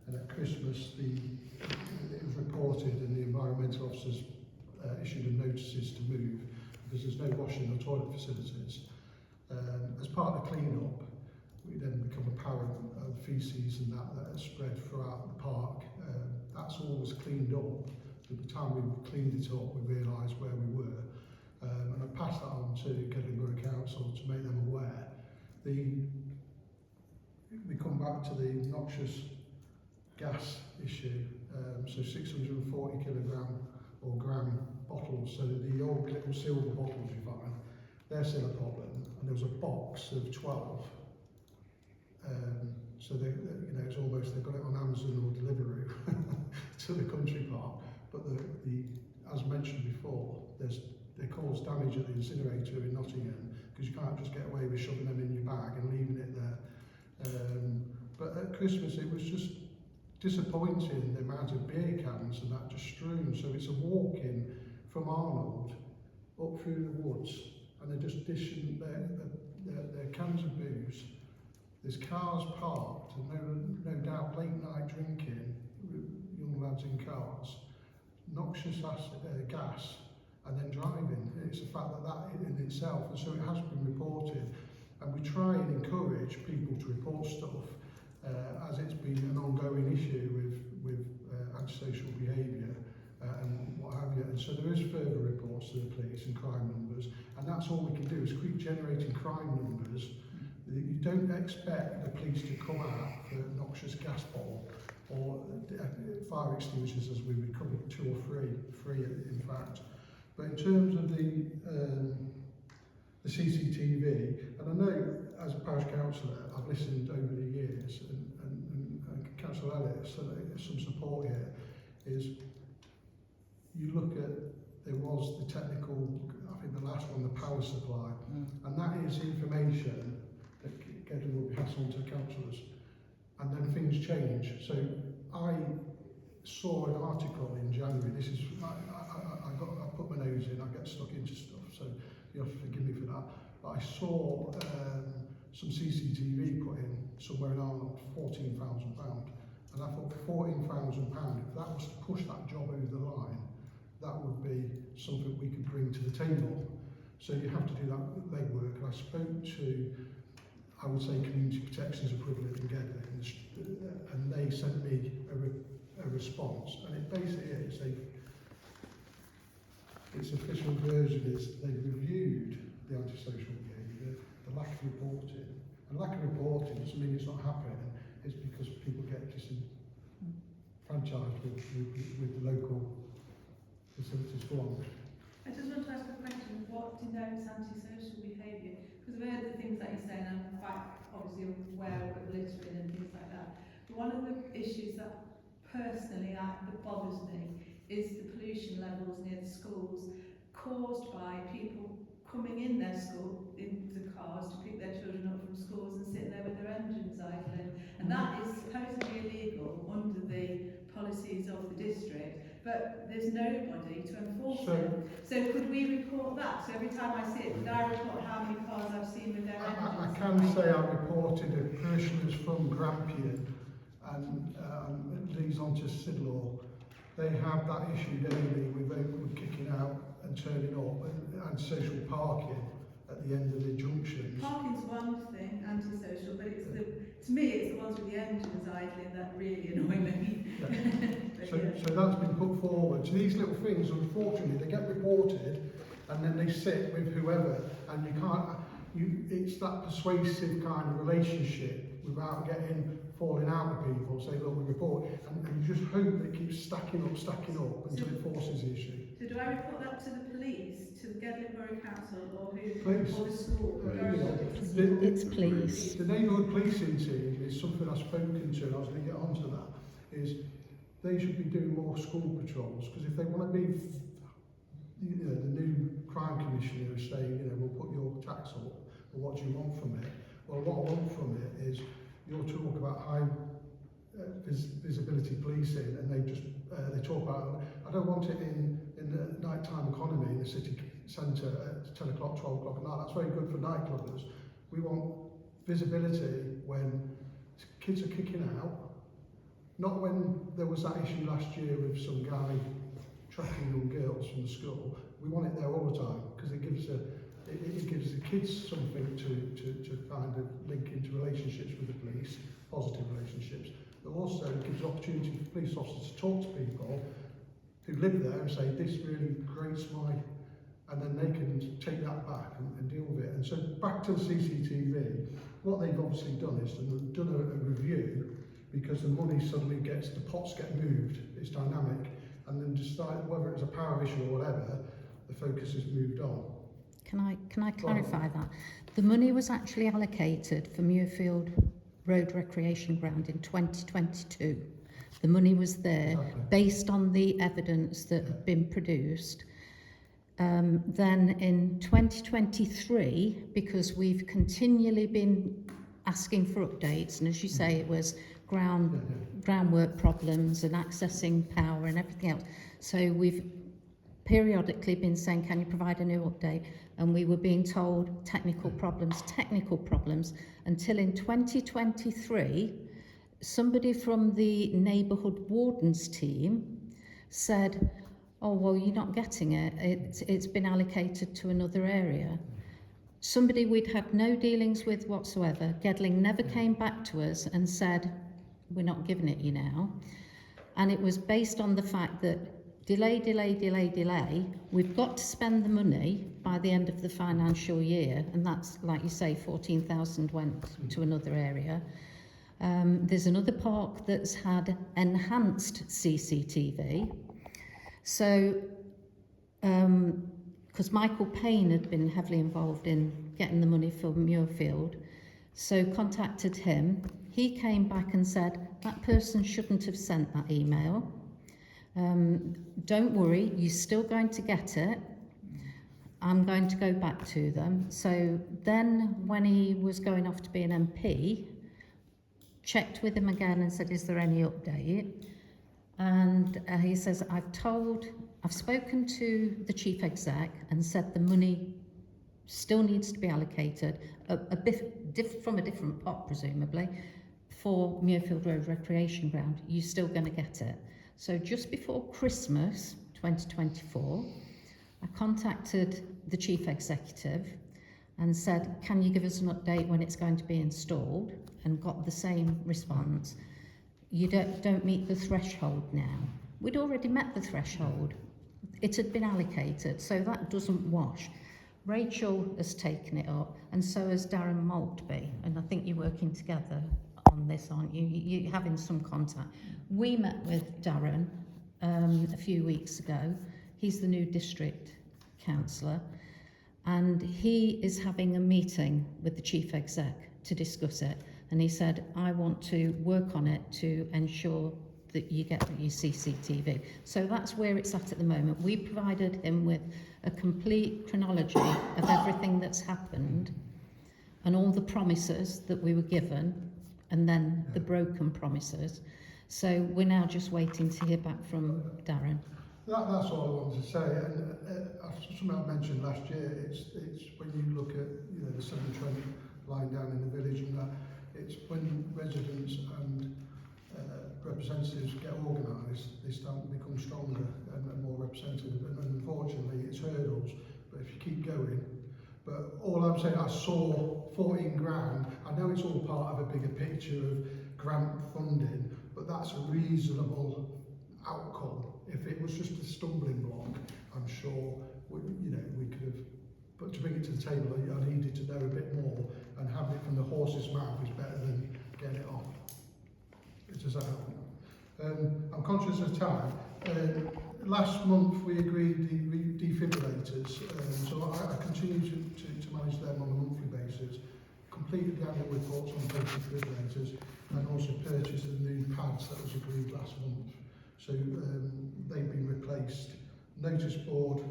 A: and at Christmas it was reported and the environmental officers issued them notices to move because there's no washing or toilet facilities. As part of the clean-up, we then become apparent of feces and that has spread throughout the park. That's all was cleaned up. By the time we cleaned it up, we realised where we were. And I passed that on to Gedling Borough Council to make them aware. We come back to the noxious gas issue. So 640 kilogram or gram bottles. So the old little silver bottles you find, they're still a problem. And there was a box of 12. So it's almost they've got it on Amazon or Deliveroo to the country park. But as mentioned before, they cause damage at the incinerator in Nottingham because you can't just get away with shoving them in your bag and leaving it there. But at Christmas it was just disappointing the amount of beer cans and that just strewn. So it's a walk in from Arnold up through the woods and they're just dishing their cans of booze. There's cars parked, and no doubt late night drinking, young lads in cars, noxious gas, and then driving. It's a fact that in itself, and so it has been reported. And we try and encourage people to report stuff, as it's been an ongoing issue with antisocial behaviour and what have you. And so there is further reports to the police and crime numbers, and that's all we can do is keep generating crime numbers. You don't expect the police to come out for noxious gas bottle or fire extinguishers, as we recovered 2 or 3 in fact. But in terms of the CCTV, and I know as a parish councillor, I've listened over the years, and Councillor Elliott, so some support here, is you look at, there was the technical, I think the last one, the power supply, and that is information that Gedling will be passed on to the councillors, and then things change. So I saw an article in January, this is, I put my nose in, I get stuck into stuff, so you have to forgive me for that. But I saw some CCTV put in somewhere around £14,000, and I thought £14,000, if that was to push that job over the line, that would be something we could bring to the table. So you have to do that legwork. And I spoke to, I would say, Community Protections Equivalent in Gedling, and they sent me a response, and it basically is its official version is they've reviewed the antisocial behaviour, the lack of reporting. And lack of reporting doesn't mean it's not happening, it's because people get disenfranchised with the local facilities for on.
I: I just want to ask a question, what denotes antisocial behaviour? Because I've heard the things that you're saying, and I'm quite obviously aware of littering and things like that. But one of the issues that personally that bothers me is the pollution levels near the schools caused by people coming in their school, into the cars to pick their children up from schools and sitting there with their engines idling. And that is supposedly illegal under the policies of the district, but there's nobody to enforce it. So could we report that? So every time I see it, could I report how many cars I've seen with their engines?
A: I can say I reported a parishioners from Grampian and leads on to Sidlaw. They have that issue daily with kicking out and turning up and social parking at the end of the junctions.
I: Parking's one thing, antisocial, but it's to me it's the ones with the engines idling that really annoy me.
A: Yeah. So that's been put forward. So these little things, unfortunately, they get reported and then they sit with whoever, and you can't. It's that persuasive kind of relationship without falling out with people. Say, look, we report, and you just hope that it keeps stacking up until it forces the issue.
I: So do I report that to the police, to the Gedling Borough Council, or who?
A: Police.
I: Or the school?
D: It's police.
A: The neighbourhood policing team is something I've spoken to, and I was going to get onto that, is they should be doing more school patrols, because if they want to be, the new crime commissioner is saying, we'll put your tax up, but what do you want from it? Well, what I want from it is your talk about high visibility policing, and they talk about, I don't want it in the nighttime economy in the city centre at 10 o'clock, 12 o'clock at night. That's very good for nightclubbers. We want visibility when kids are kicking out, not when there was that issue last year with some guy tracking young girls from the school. We want it there all the time, because it gives the kids something to kind of link into relationships with the police, positive relationships, but also it gives opportunity for police officers to talk to people who live there and say, this really grates my, and then they can take that back and deal with it. And so back to the CCTV, what they've obviously done is done a review, because the money suddenly the pots get moved, it's dynamic, and then decide whether it's a power issue or whatever, the focus has moved on.
D: Can I clarify that? The money was actually allocated for Muirfield Road Recreation Ground in 2022. The money was there based on the evidence that had been produced. Then in 2023, because we've continually been asking for updates, and as you say, it was groundwork problems and accessing power and everything else. So we've periodically been saying, can you provide a new update? And we were being told technical problems, until in 2023, somebody from the neighbourhood wardens team said, oh, well, you're not getting it. It's been allocated to another area. Somebody we'd had no dealings with whatsoever. Gedling never came back to us and said, we're not giving it you now. And it was based on the fact that delay, we've got to spend the money by the end of the financial year, and that's, like you say, 14,000 went to another area. There's another park that's had enhanced CCTV. So, because Michael Payne had been heavily involved in getting the money for Muirfield, so contacted him. He came back and said, that person shouldn't have sent that email. Don't worry, you're still going to get it. I'm going to go back to them. So then when he was going off to be an MP, checked with him again and said, is there any update? And he says, I've spoken to the chief exec and said the money still needs to be allocated, from a different pot presumably, for Muirfield Road Recreation Ground. You're still going to get it. So just before Christmas 2024, I contacted the chief executive and said, can you give us an update when it's going to be installed? And got the same response. You don't meet the threshold now. We'd already met the threshold. It had been allocated, so that doesn't wash. Rachel has taken it up, and so has Darren Maltby, and I think you're working together on this, aren't you? You're having some contact. We met with Darren a few weeks ago. He's the new district councillor, and he is having a meeting with the chief exec to discuss it. And he said, I want to work on it to ensure that you get your CCTV. So that's where it's at the moment. We provided him with a complete chronology of everything that's happened and all the promises that we were given, and then the broken promises. So we're now just waiting to hear back from Darren.
A: That's all I wanted to say. And something I mentioned last year, it's when you look at the Southern Trent line down in the village, and that it's when residents and representatives get organised, they start to become stronger and more representative. And unfortunately, it's hurdles. But if you keep going, but all I'm saying, I saw 14 grand. I know it's all part of a bigger picture of grant funding, but that's a reasonable outcome. If it was just a stumbling block, I'm sure we could have. But to bring it to the table, I needed to know a bit more, and having it from the horse's mouth is better than getting it off. Does that help? I'm conscious of time. Last month we agreed the defibrillators, so I continue to manage them on a monthly basis. Completed the annual reports on both defibrillators, and also purchased the new pads that was agreed last month. So they've been replaced. Notice board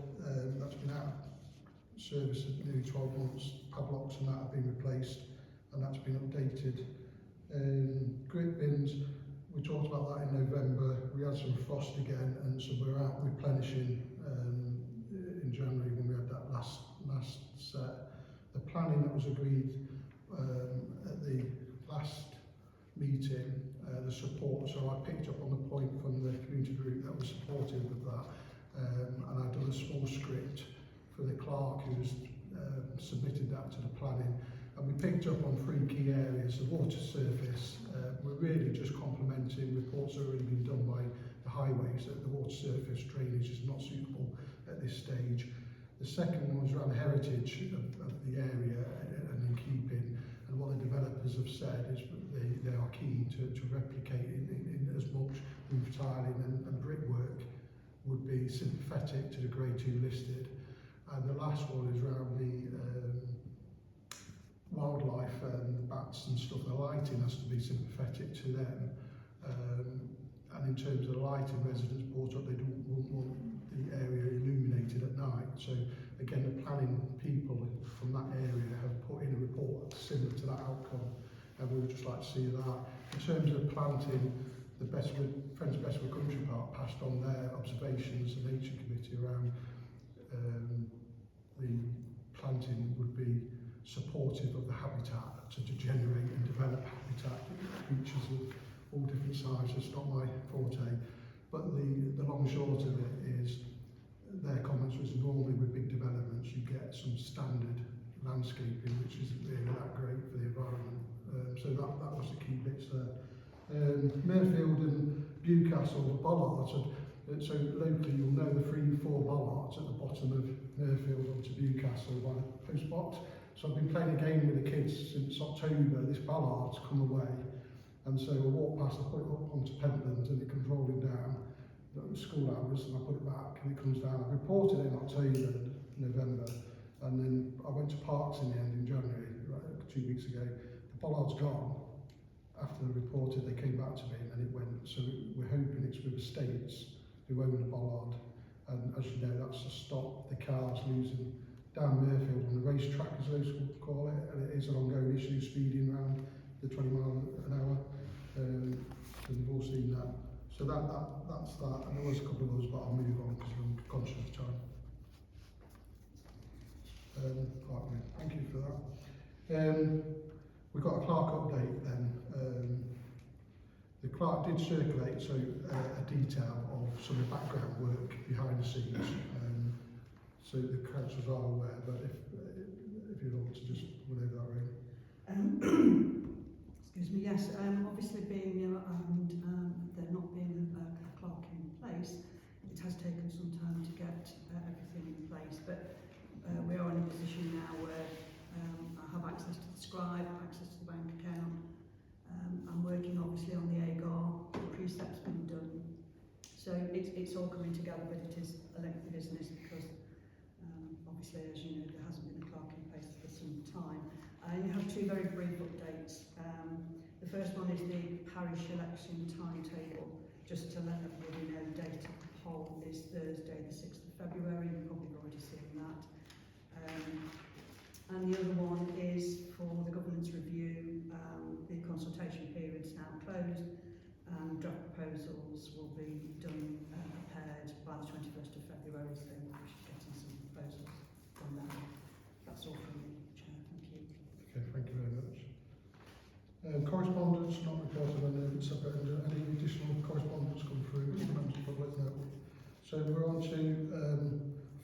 A: that's been out of service of nearly 12 months, padlocks and that have been replaced, and that's been updated. Grit bins, we talked about that in November. We had some frost again, and so we're out replenishing in January when we had that last set. The planning that was agreed at the last meeting, the support, so I picked up on the point from the community group that was supportive of that, and I've done a small script for the clerk who's submitted that to the planning, and we picked up on 3 key areas. The water surface, we're really just complementing reports that have already been done by the highways that the water surface drainage is not suitable at this stage. The second one was around heritage of the area and in keeping, and what the developers have said is they are keen to replicate in as much roof tiling and brickwork would be sympathetic to the grade 2 listed. And the last one is around the wildlife and bats and stuff. The lighting has to be sympathetic to them. And in terms of the lighting, residents brought up they don't want the area illuminated at night. So again, the planning people from that area have put in a report similar to that outcome, and we would just like to see that. In terms of planting, the Friends of Bestwood Country Park passed on their observations to the Nature Committee around the planting would be supportive of the habitat to generate and develop habitat creatures of all different sizes. Not my forte, but the long and short of it is their comments was normally with big developments you get some standard landscaping which isn't really that great for the environment. So that was the key bits there. Mirfield and Bewcastle, the bollards, so locally you'll know the 3-4 bollards at the bottom of Mirfield onto Bewcastle by the post box. So I've been playing a game with the kids since October. This bollard's come away, and so I walk past, I put it up onto Pentland and it comes rolling down at school hours, and I put it back and it comes down. I reported it in October, November, and then I went to Parks in the end in January, right, 2 weeks ago. The bollard's gone. After they reported, they came back to me and it went. So we're hoping it's with estates who own the bollard, and as you know, that's to stop the cars losing down Mirfield on the racetrack, as those call it, and it is an ongoing issue, speeding around the 20 miles an hour. And we've all seen that. So that's that, and there was a couple of others, but I'll move on because I'm conscious of time. Right, thank you for that. We've got a clerk update then. The clerk did circulate a detail of some of the background work behind the scenes, so the councillors are aware, but if you want to just run over that room.
B: Excuse me, yes, obviously being and there not being a clerk in place, it has taken some time to get everything in place, but we are in a position now where I have access to the scribe, access to the bank account. I'm working obviously on the AGAR, the precept's been done, so it's all coming together, but it is a lengthy business because obviously, as you know, there hasn't been a clerk in place for some time. You have two very brief updates. The first one is the parish election timetable. Just to let everybody know, the date of the poll is Thursday the 6th of February. You've probably already seen that. And the other one is for the government's review. The consultation period is now closed, and draft proposals will be done, prepared by the 21st of February, so we should get some proposals from that. That's all from me, Chair. Thank you.
A: Okay, thank you very much. Correspondence not reported on the separate. Any additional correspondence come through? Members of the public? No. So we're on to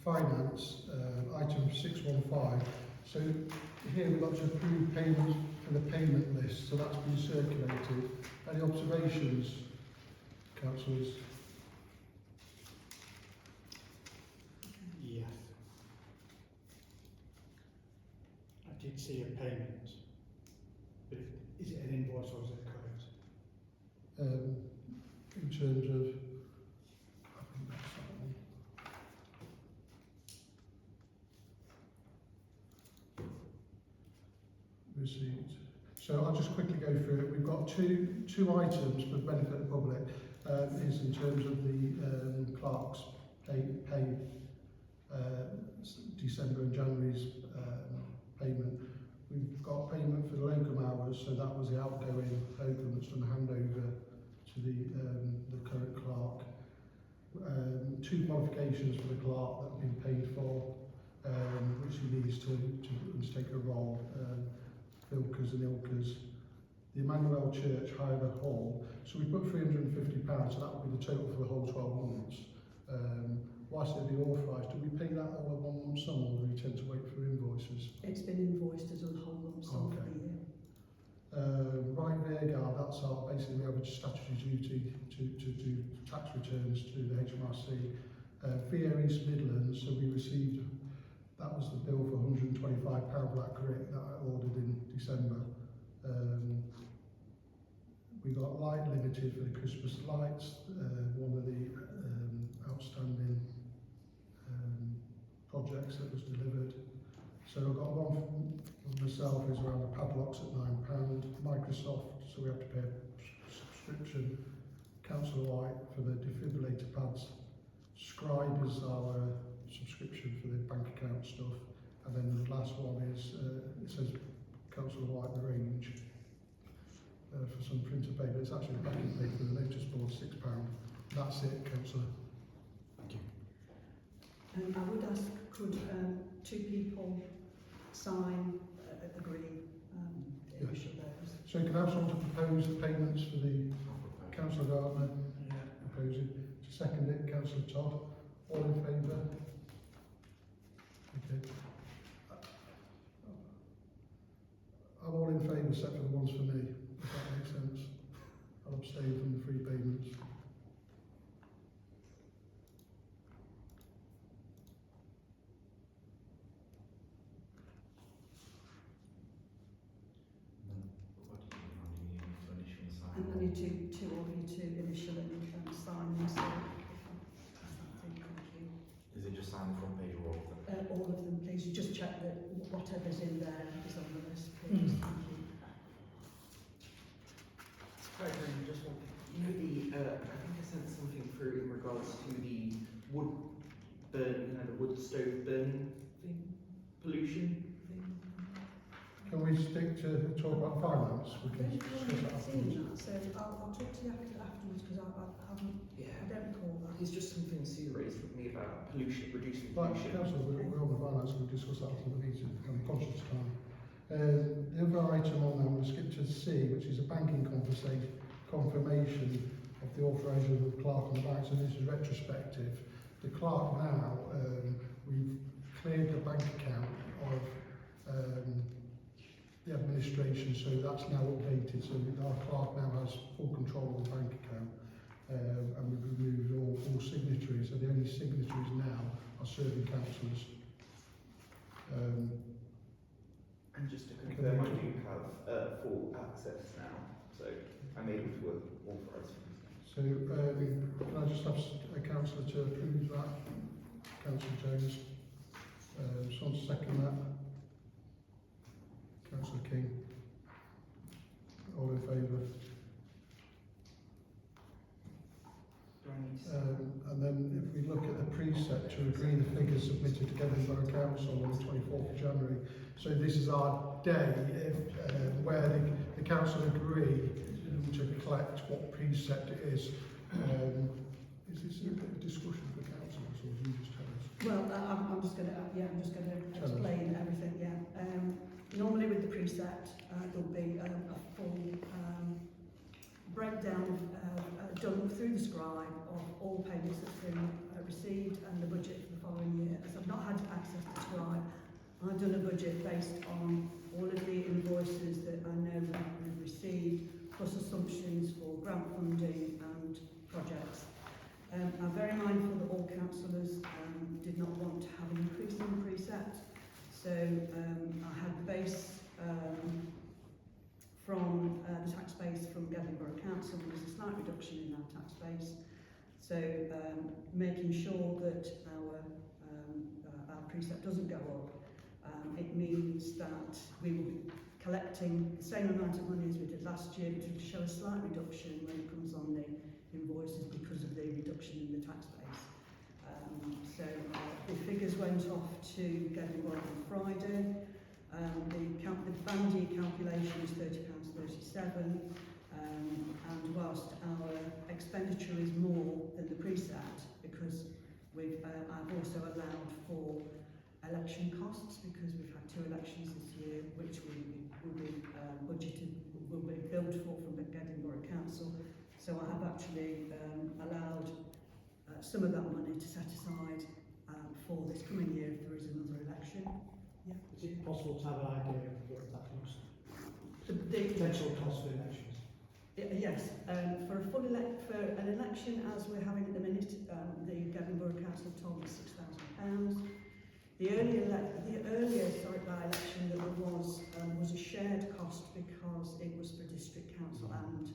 A: finance, item 615. So here we've got to approve payments for the payment list, so that's been circulated. Any observations, councillors?
E: Yes. I did see a payment, but is it an invoice or is it a credit?
A: In terms of, I think that's that one. Received. So I'll just quickly go through it. We've got two items for the benefit of the public. Is in terms of the clerk's pay December and January's payment. We've got payment for the locum hours, so that was the outgoing locum that's done the handover to the current clerk. Two qualifications for the clerk that have been paid for, which he needs to take a role. Ilkers and Ilkers. The Emmanuel Church hired a hall, so we put £350, so that would be the total for the whole 12 months. Whilst it'd be authorised, do we pay that all at one lump sum, or do we tend to wait for invoices?
B: It's been invoiced as a whole lump sum for the year.
A: Right rearguard, that's our basically we have a statutory duty to do tax returns to the HMRC. Via East Midlands, so we received, that was the bill for £125 for that grit that I ordered in December. We got Light Limited for the Christmas lights, one of the outstanding projects that was delivered. So I've got one from myself is around the padlocks at £9, Microsoft, so we have to pay a subscription. Councillor White for the defibrillator pads. Scribe is our subscription for the bank account stuff. And then the last one is, it says Councillor White, the range. for some printer paper. It's actually the backing paper for the notice board, £6. That's it, councillor.
G: Thank you.
B: I would ask, could two people sign, agree, the initial those?
A: So can I have someone to propose the payments for the councillor Gardner proposing? To second it, councillor Todd. All in favour? Okay. I'm all in favour except for the ones for me, if that makes sense. I'll abstain from the free payments.
B: And I need two of you to initial and sign them, so thank you.
H: Is it just sign the front page or all of them?
B: All of them, please. You just check that whatever's in there is on the list, please. Thank you.
C: Right, then, just one. You know I think I sent something through in regards to the wood burn, the wood stove burning thing, pollution thing.
A: Can we stick to talk about finance? We can
B: I've
A: discuss that
B: seen
A: afterwards.
B: that, so I'll talk to you afterwards because I haven't,
C: Yeah.
B: I don't recall that.
C: It's just something Sue raised with me about pollution, reducing
A: Right,
C: pollution.
A: councillor, we're on the finance, we'll discuss that after the meeting. I'm conscious of time. The other item on there, we'll skip to C, which is a banking confirmation of the authorisation of the clerk on the bank. So this is retrospective. The clerk now, we've cleared the bank account of the administration, so that's now updated. So our clerk now has full control of the bank account, and we've removed all signatories. So the only signatories now are serving councillors.
C: And just to confirm, I do have full access now, so I'm able to authorise things.
A: So can I just have a councillor to approve that? Councillor Jones. Someone to second that? Councillor King. All in favour?
C: Do I need to
A: And then if we look at the precept to agree the figures submitted to Gedling Borough Council on the 24th of January. So this is our day where the council agree to collect what precept it is. Is this a bit of discussion for the councillors, or do you just tell us?
B: Well, I'm just going to explain everything. Yeah. Normally with the precept, there'll be a full breakdown done through the scribe of all payments that's been received and the budget for the following year. As I've not had access to scribe, I've done a budget based on all of the invoices that I know we've received, plus assumptions for grant funding and projects. I'm very mindful that all councillors did not want to have an increase in the precept, so I had the base from the tax base from Gedling Borough Council. There was a slight reduction in our tax base, so making sure that our precept doesn't go up. It means that we will be collecting the same amount of money as we did last year, but to show a slight reduction when it comes on the invoices because of the reduction in the tax base. So the figures went off to Gedling Borough on Friday. The bandy calculation is £30.37, and whilst our expenditure is more than the precept, because I've also allowed for election costs, because we've had 2 elections this year, which will be budgeted, will be billed for from Gedling Borough Council. So I have actually allowed some of that money to set aside for this coming year if there is another election. Yeah.
E: Is it possible to have an idea of what that looks
B: The
E: potential cost for elections?
B: Yes, for an election as we're having at the minute, the Gedling Borough Council told me £6,000. The earlier by-election that there was a shared cost because it was for district council and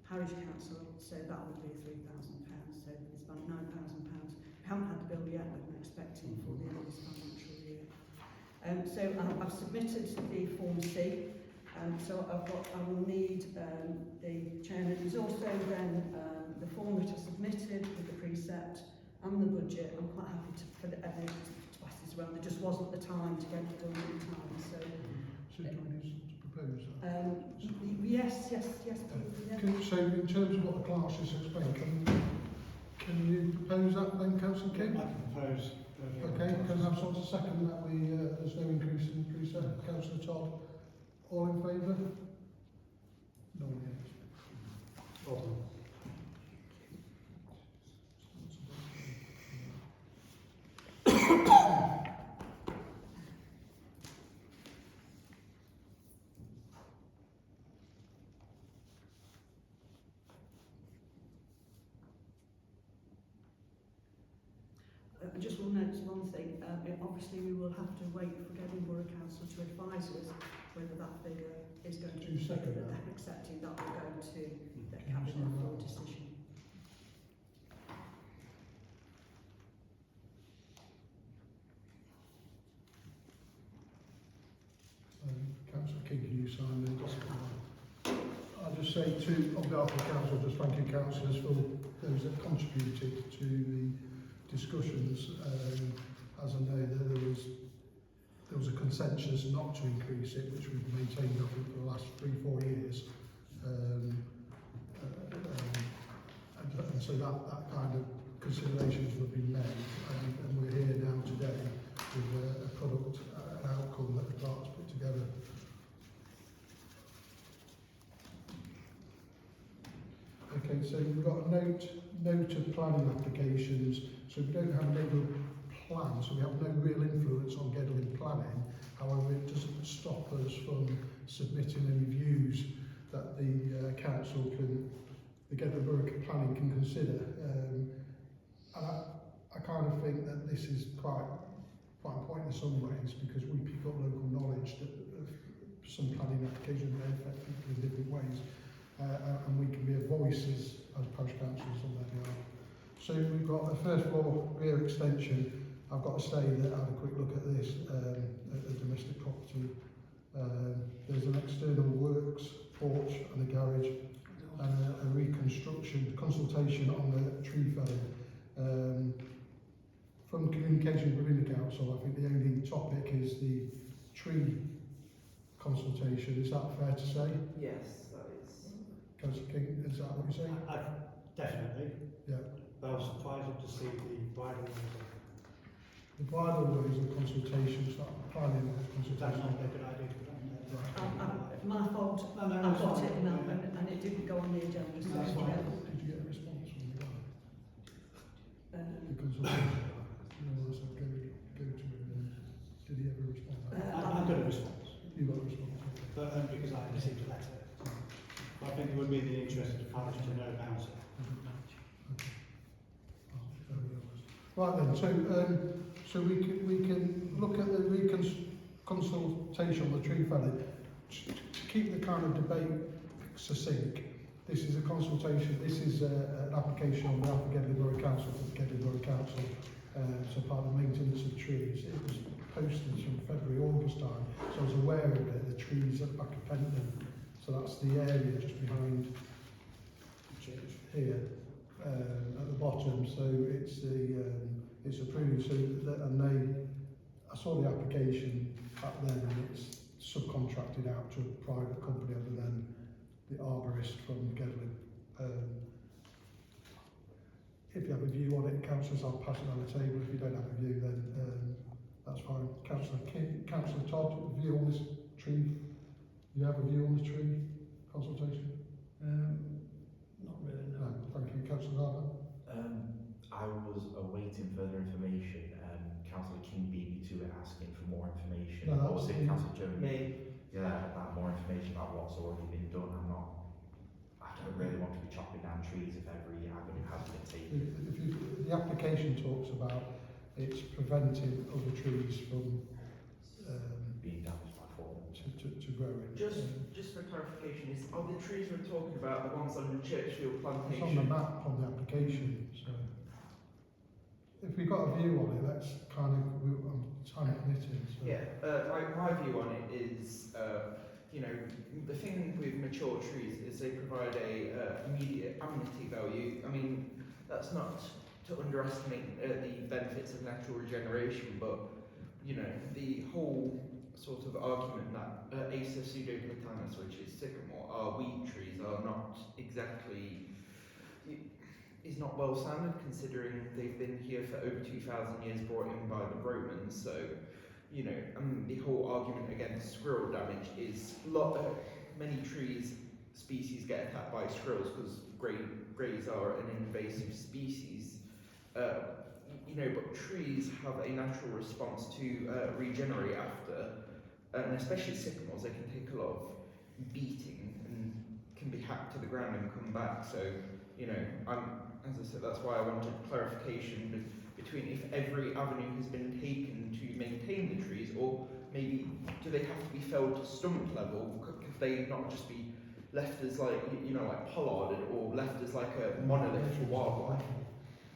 B: parish council, so that would be £3,000. So it's about £9,000. We haven't had the bill yet, but I'm expecting for the end of this financial year. So I've submitted the Form C. So I will need the chairman. There's also then the form that I submitted with the precept and the budget. I'm quite happy for the evidence to pass this around. There just wasn't the time to get it done in time. So
A: So do we need to propose that?
B: yes, please.
A: so in terms of what the clerk's just explained, can you propose that then, Councillor
E: I
A: King?
E: can propose.
A: Okay, can I have someone to second that there's no increase in the precinct? Councillor Todd, all in favour? No one against.
E: Well done.
B: I just will note one thing. Obviously, we will have to wait for Gedling Borough Council to advise us whether that figure is going to
A: Do you second
B: that
A: that?
B: they're accepting. That will go to the
A: Can you
B: cabinet
A: sign
B: for
A: that?
B: decision.
A: Councillor King, can you sign this? I'll just say on behalf of the council, just thank you councillors for those that contributed to the discussions. As I know that there was a consensus not to increase it, which we've maintained I think for the last 3-4 years. And so that kind of considerations have been made, and we're here now today with a product, an outcome that the clerk's put together. Okay, so we've got a note of planning applications. So we don't have a legal plan, so we have no real influence on Gedling planning. However, it doesn't stop us from submitting any views that the council can, the Gedling Borough planning can consider. And I kind of think that this is quite important in some ways, because we pick up local knowledge that some planning applications may affect people in different ways. And we can be a voice as parish councillors on their behalf. So we've got a first floor rear extension. I've got to say that I had a quick look at this, at the domestic property. There's an external works, porch and a garage, and a reconstruction, consultation on the tree felling. From communication within the council, I think the only topic is the tree consultation. Is that fair to say?
C: Yes, that is.
A: Councillor King, is that what you're saying?
E: Definitely.
A: Yeah.
E: But I was surprised to see the bridal reason.
A: The bridal ways of consultation, it's not planning
E: That's
A: consultation.
E: not a good idea to put on there.
B: My fault.
E: No, no,
B: I
E: it's
B: got
E: fine.
B: it and it didn't go on the agenda. So
E: That's fine.
A: Did you get a response from the guy? The
B: um,
A: consultation? No, I said go to him. Did he ever respond?
E: I got a response,
A: You got a response? Okay.
E: but because I received a letter. I think it would be in the interest of the parish to know about it.
A: Right then, so we can look at the consultation on the tree felling. To keep the kind of debate succinct, this is a consultation, this is an application on behalf of Gedling Borough Council for the Gedling Borough Council, so part of the maintenance of trees. It was posted from February, August time, so I was aware of it, the trees at the back of Penton. So that's the area just behind here. At the bottom, so it's approved. So I saw the application back then, and it's subcontracted out to a private company other than the arborist from Gedling. If you have a view on it, councillors, I'll pass it on the table. If you don't have a view, then that's fine. Councillor King, Councillor Todd, a view on this tree? Do you have a view on the tree consultation?
G: Not really,
A: No, thank you. Councillor Harper?
H: I was awaiting further information. Councillor King beat me to it, asking for more information.
A: No,
H: Or was it Councillor Jones?
C: Me.
H: Yeah, about more information about what's already been done. I don't really want to be chopping down trees if every avenue has been taken.
A: The application talks about it's preventing other trees from
H: Being damaged by fall.
A: to growing.
C: Just for clarification, are the trees we're talking about the ones on the Churchfield
A: It's on the
C: plantation?
A: map on the application, so if we've got a view on it, let's kind of, I'm time committed. So.
C: Yeah, my view on it is, the thing with mature trees is they provide a immediate amenity value. I mean, that's not to underestimate the benefits of natural regeneration, but the whole sort of argument that Acer pseudoplatanus, which is sycamore, are weed trees, are not exactly, is not well sounded considering they've been here for over 2,000 years, brought in by the Romans. So, you know, the whole argument against squirrel damage is many trees species get attacked by squirrels because greys are an invasive species. You know, but trees have a natural response to regenerate after, and especially sycamores, they can take a lot of beating and can be hacked to the ground and come back. So, you know, as I said, that's why I wanted clarification between if every avenue has been taken to maintain the trees, or maybe do they have to be felled to stump level? Could they not just be left as like, you know, like pollarded, or left as like a monolith for wildlife?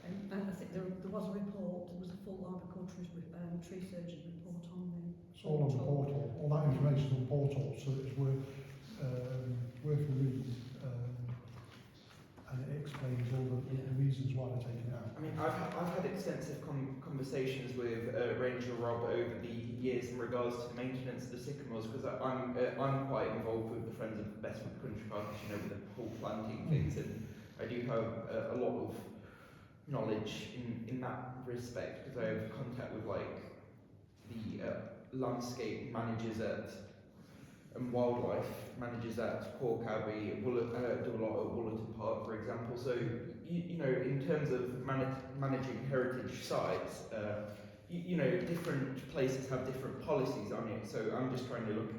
B: And I think there was a report, there was a full arboriculturist tree surgeon report on the
A: It's all on the portal, all that information on the portal, so it's worth a read, and it explains all the reasons why they're taking it out.
C: I mean, I've had extensive conversations with Ranger Rob over the years in regards to the maintenance of the sycamores, because I'm quite involved with the Friends of Bestwood Country Park, as you know, with the whole planting things, and I do have a lot of knowledge in that respect, because I have contact with like the landscape managers and wildlife managers at Cork Abbey, do a lot at Woollerton Park, for example. So you know, in terms of managing heritage sites, you know, different places have different policies on it. So I'm just trying to look.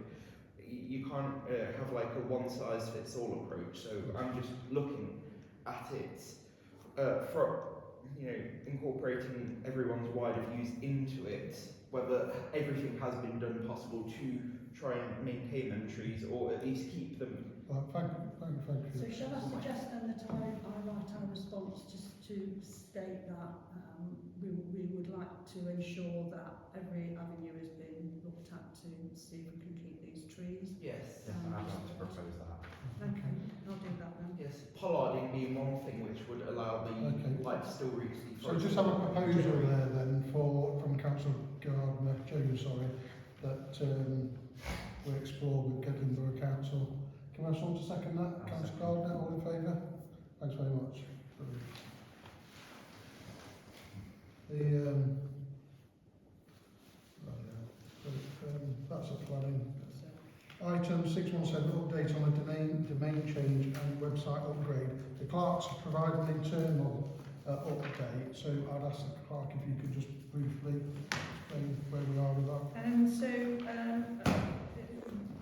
C: You can't have like a one-size-fits-all approach. So I'm just looking at it for, you know, incorporating everyone's wider views into it, whether everything has been done possible to try and maintain them trees, or at least keep them.
A: Thank you.
B: So shall I suggest then that I write our response just to state that we would like to ensure that every avenue has been looked at to see if we can keep these trees?
C: Yes.
H: I'd like to propose that.
B: Okay, I'll do that then.
C: Yes, pollarding being one thing which would allow the light to still reach the
A: So
C: forest.
A: just have a proposal there then from Councillor Jones, sorry, that we explore with Gedling Borough Council. Can I have someone to second that? Councillor Gardner, all in favour? Thanks very much. That's a planning. Item 617, update on a domain change and website upgrade. The clerks have provided an internal update, so I'd ask the clerk if you could just briefly explain where we are with that.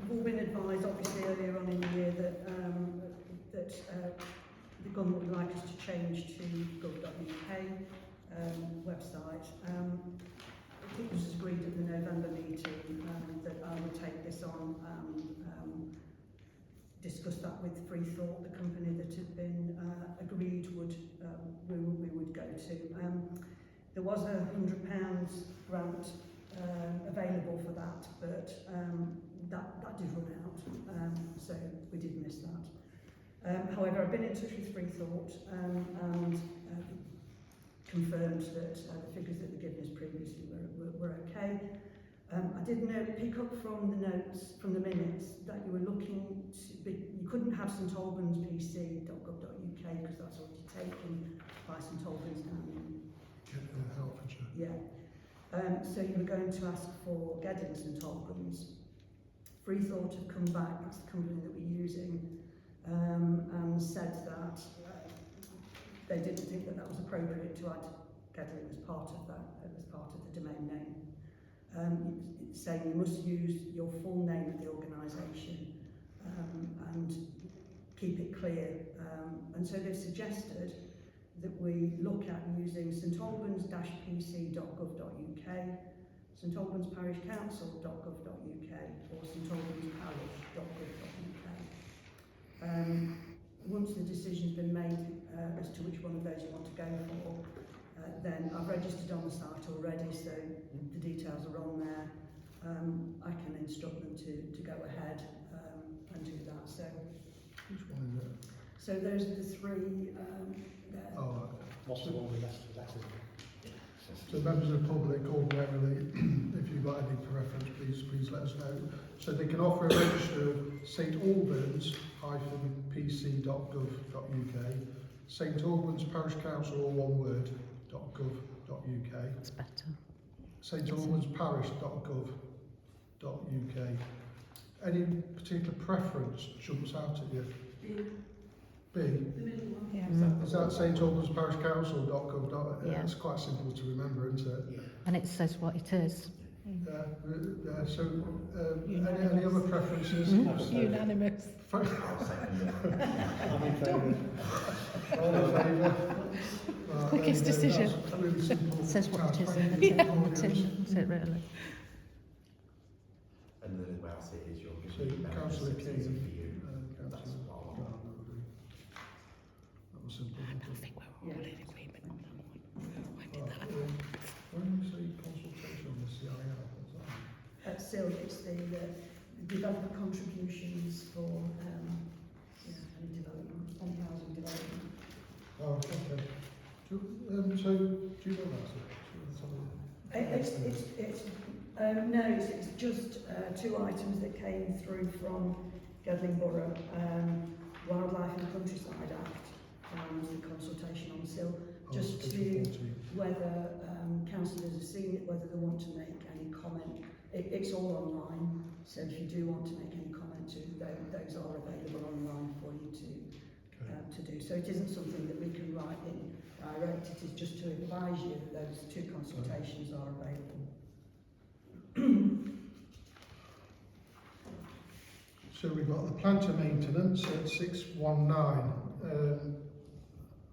B: We've all been advised, obviously, earlier on in the year that the government would like us to change to gov.uk website. It was agreed at the November meeting that I would take this on and discuss that with Freethought, the company that had been agreed we would go to. There was a £100 grant available for that, but that did run out, so we did miss that. However, I've been in touch with Freethought and confirmed that the figures that were given us previously were okay. I did pick up from the notes, from the minutes, that you were looking to you couldn't have St Albans PC.gov.uk because that's already taken by St Albans down in
A: Hertfordshire.
B: yeah. So you were going to ask for Gedling St Albans. Freethought have come back, that's the company that we're using, and said that they didn't think that was appropriate to add Gedling as part of the domain name. It's saying you must use your full name of the organisation and keep it clear. And so they've suggested that we look at using St Albans-pc.gov.uk, St Albans Parish Council.gov.uk or St Albans Parish.gov.uk. Once the decision's been made as to which one of those you want to go for, then I've registered on the site already, so the details are on there. I can instruct them to go ahead and do that. So,
A: Which one is it?
B: so those are the three there.
A: Oh,
E: What's the one with letters?
A: So members of the public, ordinarily, if you've got any preference, please let us know. So they can offer a register of St Albans-pc.gov.uk, St Albans Parish Council, all one word, .gov.uk,
D: That's better.
A: St Albans Parish.gov.uk. Any particular preference jumps out at you?
I: B,
A: B.
I: the middle one.
D: Yeah.
A: Is that St Albans Parish Council.gov.uk?
D: Yeah.
A: It's quite simple to remember, isn't it?
C: Yeah.
D: And it says what it is.
A: So, any other preferences?
D: Unanimous.
H: I'll second it.
E: I'm in favour.
A: All in favour?
D: Quickest decision.
A: That's really simple.
D: It says what it is in the tin, on the tin, isn't it really?
H: And the way I see it is you're
A: So,
H: giving benefits
A: Councillor
H: it's easy
A: King,
H: for you. That's
A: Councillor
H: what I want.
A: Garner, that was simple.
D: I think we're all in agreement on that one. When did that happen?
A: When you say consultation on the CIL, what's that?
B: So it's the developer contributions for any development, any housing development.
A: Oh, okay. So, do you know that?
B: It's just two items that came through from Gedling Borough, Wildlife and Countryside Act, and the consultation on SIL, just to whether councillors have seen it, whether they want to make any comment. It's all online, so if you do want to make any comment, those are available online for you to do. So it isn't something that we can write in direct, it is just to advise you that those two consultations are available.
A: So we've got the planter maintenance at 619.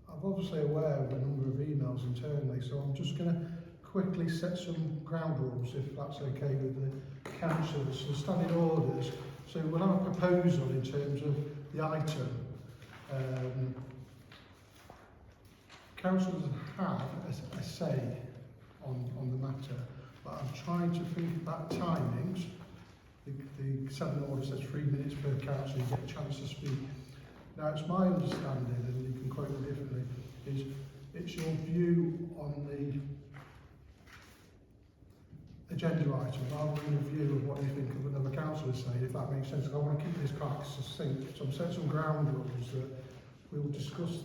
A: I'm obviously aware of a number of emails internally, so I'm just going to quickly set some ground rules, if that's okay with the councillors. So standing orders. So we'll have a proposal in terms of the item. Councillors have a say on the matter, but I'm trying to think about timings. The standing order says 3 minutes per councillor, you get a chance to speak. Now, it's my understanding, and you can quote me differently, is it's your view on the agenda item rather than a view of what you think of another councillor saying, if that makes sense. I want to keep this quite succinct, so I'm setting some ground rules that we'll discuss,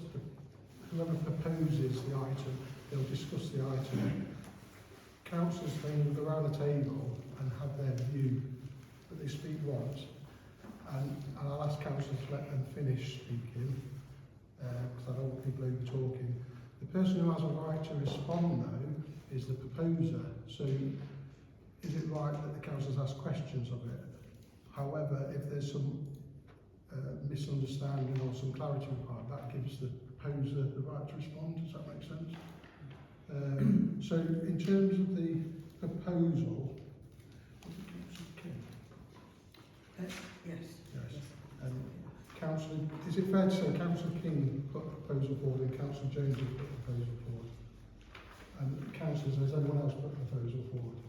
A: whoever proposes the item, they'll discuss the item. Councillors then will go around the table and have their view, but they speak once. And I'll ask councillors to let them finish speaking, because I don't want people over talking. The person who has a right to respond, though, is the proposer. So, is it right that the councillors ask questions of it? However, if there's some misunderstanding or some clarity required, that gives the proposer the right to respond. Does that make sense? So, in terms of the proposal,
B: Yes.
A: Councillor, is it fair to say Councillor King put a proposal forward and Councillor Jones has put a proposal forward? And councillors, has anyone else put a proposal forward?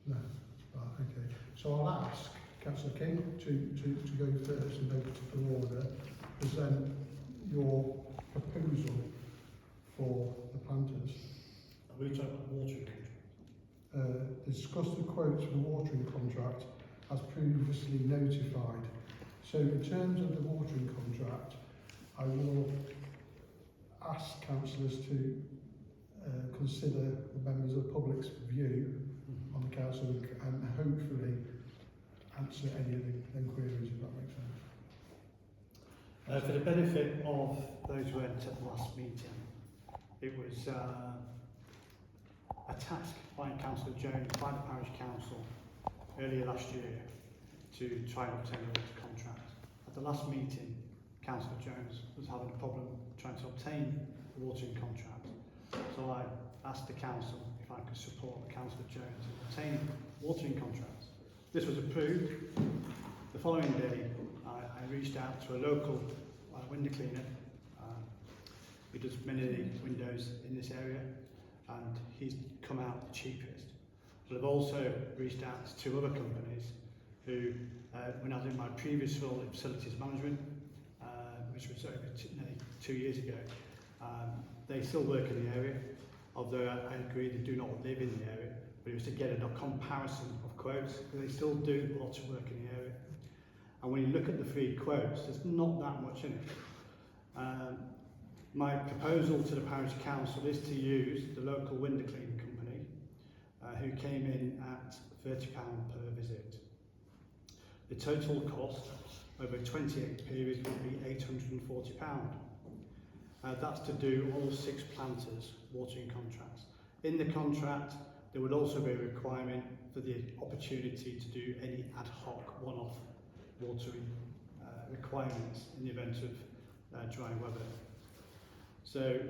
A: No. Right, okay. So I'll ask Councillor King to go first in no particular order, present your proposal for the planters.
E: Are we talking about watering contract?
A: Discuss the quotes for the watering contract as previously notified. So in terms of the watering contract, I will ask councillors to consider the members of the public's view on the council and hopefully answer any of them queries, if that makes sense.
E: For the benefit of those who weren't at the last meeting, it was a task by Councillor Jones, by the Parish Council, earlier last year, to try and obtain a water contract. At the last meeting, Councillor Jones was having a problem trying to obtain a watering contract. So I asked the council if I could support Councillor Jones in obtaining watering contracts. This was approved. The following day, I reached out to a local window cleaner who does many of the windows in this area, and he's come out the cheapest. But I've also reached out to two other companies who, when I was in my previous role in facilities management, which was over nearly 2 years ago, they still work in the area, although I agree they do not live in the area, but it was to get a comparison of quotes, because they still do lots of work in the area. And when you look at the 3 quotes, there's not that much in it. My proposal to the parish council is to use the local window cleaning company, who came in at £30 per visit. The total cost over a 28 period would be £840. That's to do all 6 planters' watering contracts. In the contract, there would also be a requirement for the opportunity to do any ad hoc one-off watering requirements in the event of dry weather. So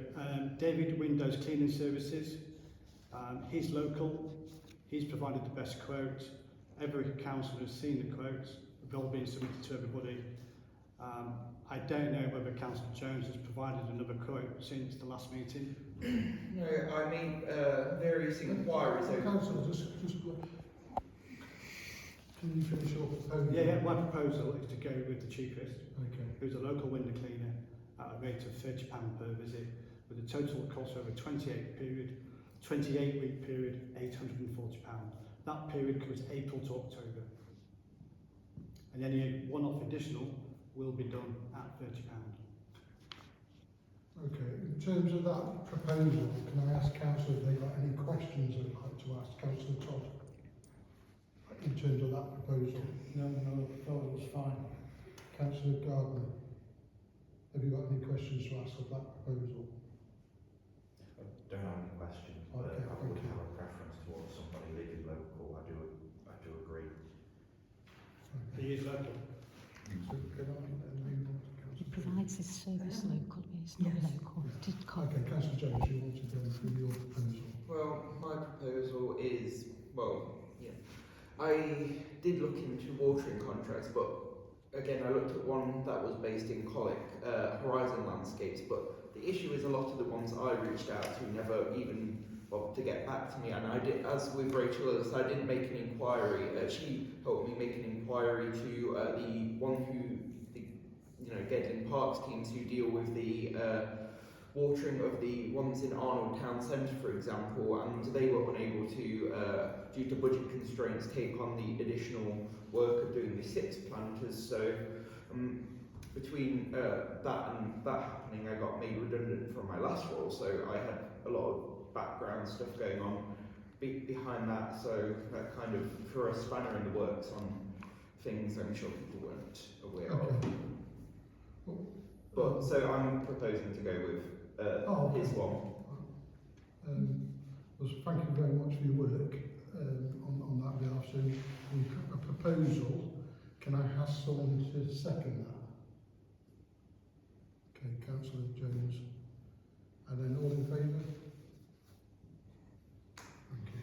E: David Windows Cleaning Services, he's local, he's provided the best quote. Every councillor has seen the quotes, they've all been submitted to everybody. I don't know whether Councillor Jones has provided another quote since the last meeting.
C: No, I made various inquiries over.
A: Councillor, just can you finish your proposal?
E: Yeah, my proposal is to go with the cheapest,
A: Okay.
E: who's a local window cleaner at a rate of £30 per visit, with a total cost over a 28-week period, £840. That period covers April to October. And any one-off additional will be done at £30.
A: Okay, in terms of that proposal, can I ask Councillor if they've got any questions they'd like to ask Councillor Todd? In terms of that proposal.
G: No, the proposal's fine.
A: Councillor Gardner, have you got any questions to ask of that proposal?
H: I don't have any questions, but
A: Okay,
H: I would
A: thank you.
H: have a preference towards somebody living local. I do agree.
E: He is local.
A: So can I move on to
D: He
A: Councillor
D: provides his service locally, it's not
B: Yes.
D: local. Did
A: Okay, Councillor Jones, you want to go through your proposal?
C: Well, my proposal is, I did look into watering contracts, but again, I looked at one that was based in Colic, Horizon Landscapes, but the issue is a lot of the ones I reached out to never even bothered to get back to me, and I did, as with Rachel Ellis, I did make an inquiry. She helped me make an inquiry to the one who, Gedling Parks teams who deal with the watering of the ones in Arnold Town Centre, for example, and they were unable to, due to budget constraints, take on the additional work of doing the 6 planters. So between that and that happening, I got made redundant from my last role, so I had a lot of background stuff going on behind that, so that kind of threw a spanner in the works on things I'm sure people weren't aware of. But so I'm proposing to go with his one.
A: Well, thank you very much for your work on that behalf. So we have a proposal. Can I ask someone to second that? Okay, Councillor Jones. And then all in favour? Thank you.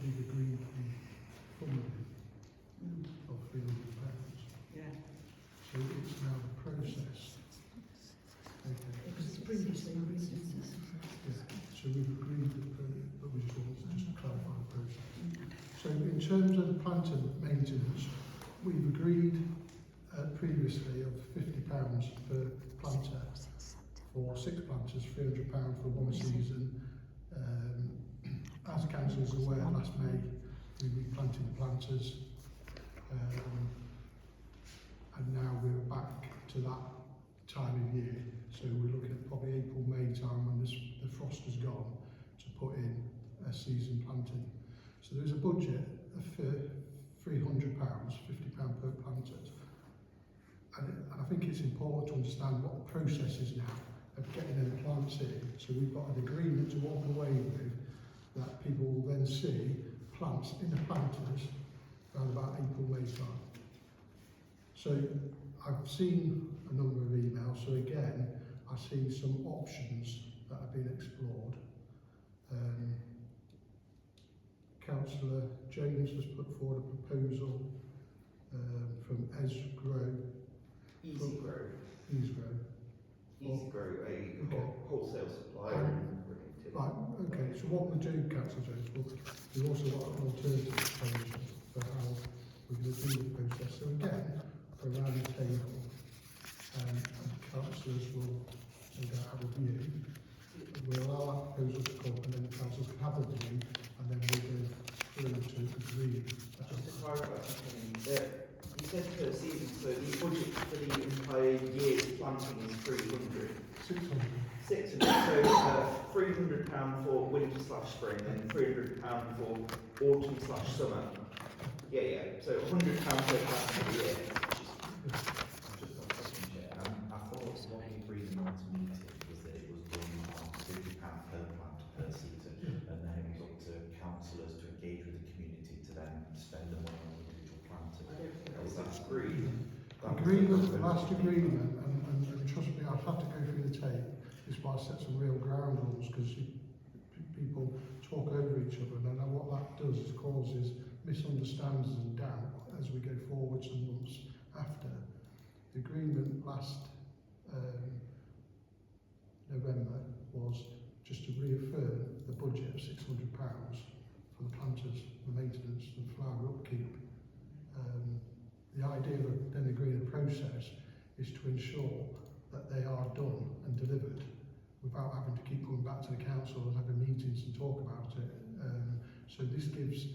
A: We've agreed the funding of £300.
B: Yeah.
A: So it's now the process. Okay.
B: Because it's previously agreed.
A: Yeah. So we've agreed but we just want to just clarify the process. So in terms of the planter maintenance, we've agreed previously of £50 per planter for 6 planters, £300 for 1 season. As council is aware, last May we replanted the planters, and now we're back to that time of year. So we're looking at probably April, May time when the frost has gone to put in a season planting. So there's a budget of £300, £50 per planter. And I think it's important to understand what the process is now of getting them plants in. So we've got an agreement to walk away with that people will then see plants in the planters around about April, May time. So I've seen a number of emails, so again, I see some options that have been explored. Councillor Jones has put forward a proposal from Easy Grow,
C: a wholesale supplier.
A: Right, okay, so what we'll do, Councillor Jones, we've also got an alternative proposal for how we're going to do the process. So again, around the table, and councillors will no doubt have a view. We'll allow that proposal to come, and then the councillors can have a view, and then we'll go through to agree.
C: Just to clarify something, you said per season, so the budget for the entire year's planting is 300.
A: 600.
C: 600, so £300 for winter slash spring and £300 for autumn slash summer. Yeah, so £100 per plant per year.
H: Just a question, Chair. I thought what we agreed in the last meeting was that it was done on £50 per plant per season, and then it was up to councillors to engage with the community to then spend the money on individual planters.
C: I don't think that was agreed.
A: Agreement, the last agreement, and trust me, I've had to go through the tape, is why I set some real ground rules, because people talk over each other, and then what that does is causes misunderstandings and doubt as we go forward some months after. The agreement last November was just to reaffirm the budget of £600 for the planters, the maintenance, the flower upkeep. The idea of then agreeing a process is to ensure that they are done and delivered without having to keep coming back to the council and having meetings and talk about it. So this gives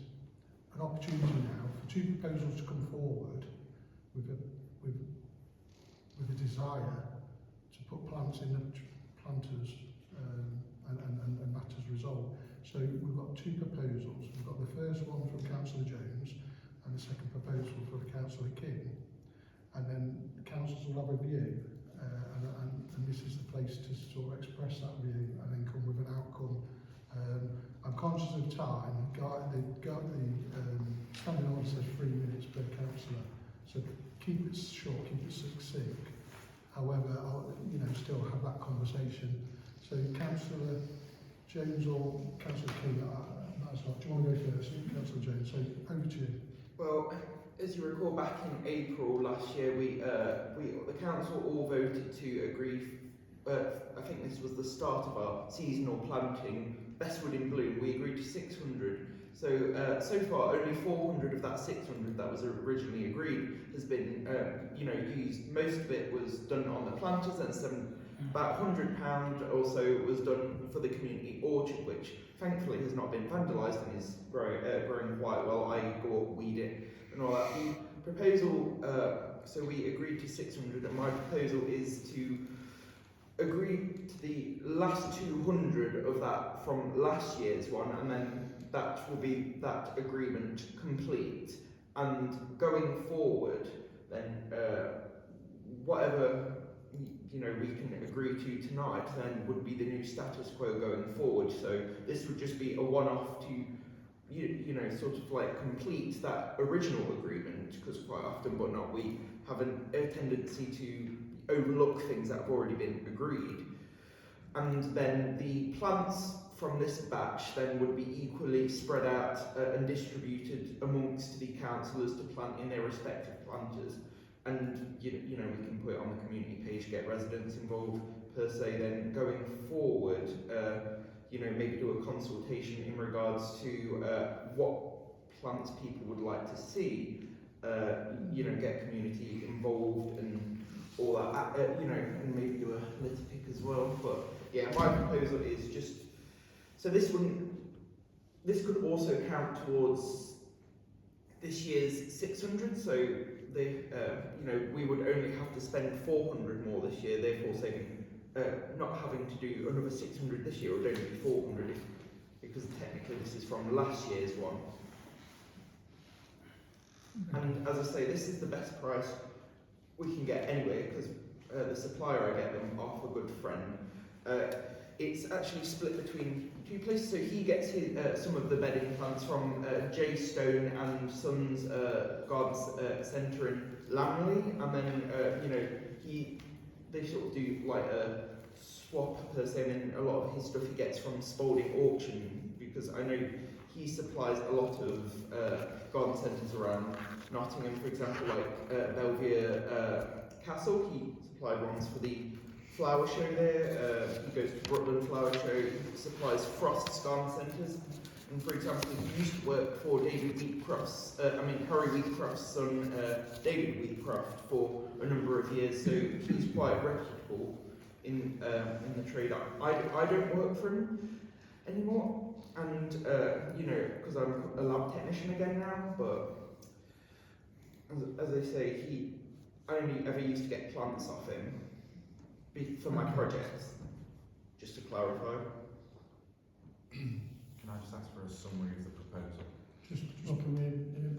A: an opportunity now for two proposals to come forward with a desire to put plants in the planters and matters resolved. So we've got two proposals. We've got the first one from Councillor Jones and the second proposal for Councillor King. And then the councils will have a view, and this is the place to sort of express that view and then come with an outcome. I'm conscious of time. The standing order says 3 minutes per councillor, so keep it short, keep it succinct. However, I'll still have that conversation. So Councillor Jones or Councillor King, that's not. Do you want to go first? Councillor Jones, so over to you.
C: Well, as you recall, back in April last year, the council all voted to agree. I think this was the start of our seasonal planting, Bestwood in Bloom. We agreed to 600. So far, only 400 of that 600 that was originally agreed has been, used. Most of it was done on the planters, and about £100 or so was done for the community orchard, which thankfully has not been vandalised and is growing quite well. I go up, weed it, and all that. The proposal, so we agreed to 600, and my proposal is to agree to the last 200 of that from last year's one, and then that will be that agreement complete. And going forward, then whatever we can agree to tonight, then would be the new status quo going forward. So this would just be a one-off to sort of like complete that original agreement, because quite often but not we have a tendency to overlook things that have already been agreed. And then the plants from this batch then would be equally spread out and distributed amongst the councillors to plant in their respective planters. And we can put it on the community page, get residents involved per se. Then going forward, maybe do a consultation in regards to what plants people would like to see. Get community involved and all that. And maybe do a litter pick as well. But yeah, my proposal is just so this could also count towards this year's 600. So we would only have to spend 400 more this year, therefore saving, not having to do another 600 this year, would only be 400 because technically this is from last year's one. And as I say, this is the best price we can get anyway, because the supplier I get them off a good friend. It's actually split between two places, so he gets some of the bedding plants from J Stone and Sons Garden Centre in Lamley, and then they sort of do like a swap per se, and then a lot of his stuff he gets from Spalding Auction, because I know he supplies a lot of garden centres around Nottingham, for example, like Belvedere Castle. He supplied ones for the flower show there. He goes to Brooklyn Flower Show. He supplies Frost's garden centres. And for example, he used to work for Harry Wheatcroft's son, David Wheatcroft, for a number of years, so he's quite reputable in the trade. I don't work for him anymore, and because I'm a lab technician again now, but as I say, I only ever used to get plants off him for my projects, just to clarify.
H: Can I just ask for a summary of the proposal?
A: Just looking in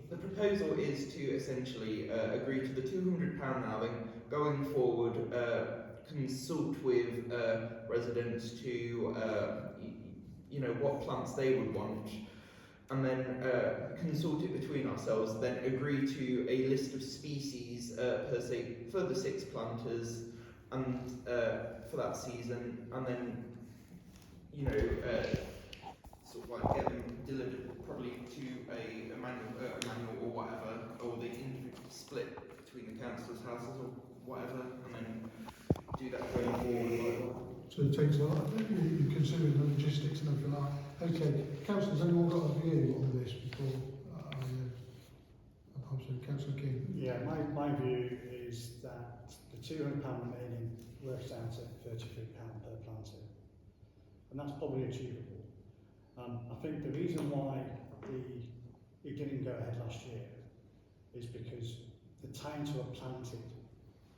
C: The proposal is to essentially agree to the £200 allowing going forward, consult with residents to what plants they would want, and then consult it between ourselves, then agree to a list of species per se for the 6 planters and for that season, and then sort of like get them delivered probably to a manual or whatever, or they can split between the councillors' houses or whatever, and then do that going forward.
A: So it takes a lot. You consider the logistics and everything like that. Okay, councillors, anyone got a view on this before I'm sorry, Councillor King?
E: Yeah, my view is that the £200 remaining works out at £33 per planter, and that's probably achievable. I think the reason why it didn't go ahead last year is because the time to have planted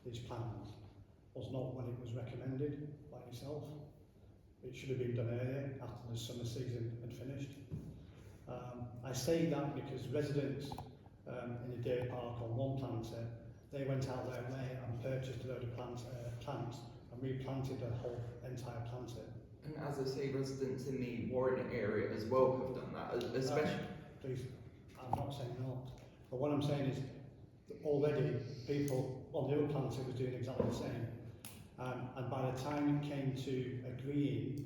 E: these plants was not when it was recommended by yourself. It should have been done earlier, after the summer season had finished. I say that because residents in the Deer Park on one planter, they went out their way and purchased a load of plants and replanted the whole entire planter.
C: And as I say, residents in the Warren area as well have done that, especially.
E: Please, I'm not saying not. But what I'm saying is, already people on the other planter was doing exactly the same. And by the time it came to agreeing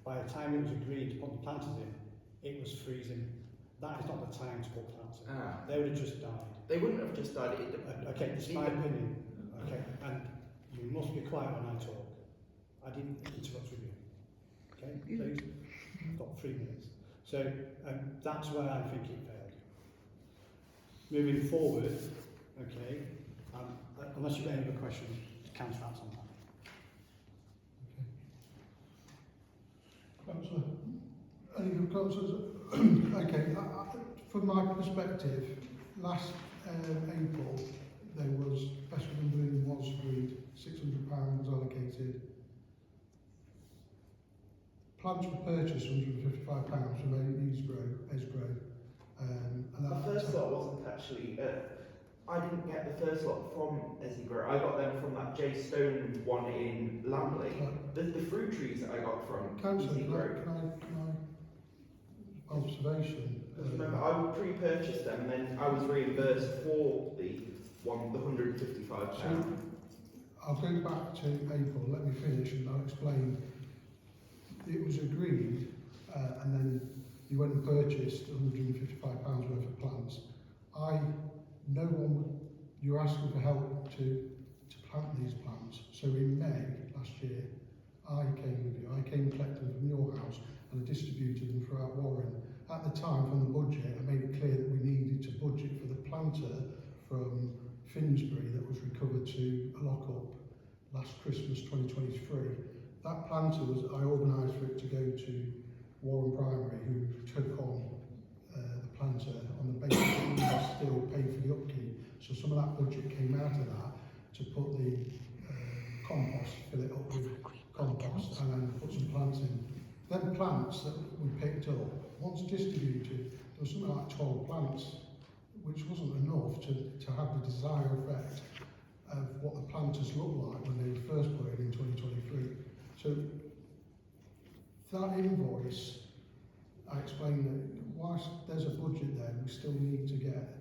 E: by the time it was agreed to put the planters in, it was freezing. That is not the time to put planters in. They would have just died.
C: They wouldn't have just died.
E: Okay, it's my opinion. Okay, and you must be quiet when I talk. I didn't interrupt with you. Okay, please. I've got 3 minutes. So that's where I think it failed. Moving forward, okay, unless you've got any other questions, counter that on that.
A: Councillor? Any good councillors? Okay, from my perspective, last April there was Best Within Bloom was agreed, £600 was allocated. Plants were purchased £155 from Esgrow.
C: The first lot wasn't actually. I didn't get the first lot from Esgrow. I got them from that J Stone one in Lamley. The fruit trees that I got from
A: Councillor,
C: Esgrow.
A: can I observation?
C: Remember, I pre-purchased them, and then I was reimbursed for the £155.
A: So, I'll go back to April. Let me finish, and I'll explain. It was agreed, and then you went and purchased £155 worth of plants. You were asking for help to plant these plants. So in May last year, I came with you. I came and collected them from your house and I distributed them throughout Warren. At the time, from the budget, I made it clear that we needed to budget for the planter from Finsbury that was recovered to a lock-up last Christmas 2023. That planter I organised for it to go to Warren Primary, who took on the planter on the basis that we would still pay for the upkeep. So some of that budget came out of that to put the compost, fill it up with compost, and then put some plants in. Then plants that we picked up, once distributed, there was something like 12 plants, which wasn't enough to have the desired effect of what the planters looked like when they were first put in 2023. So that invoice, I explained that whilst there's a budget there, we still need to get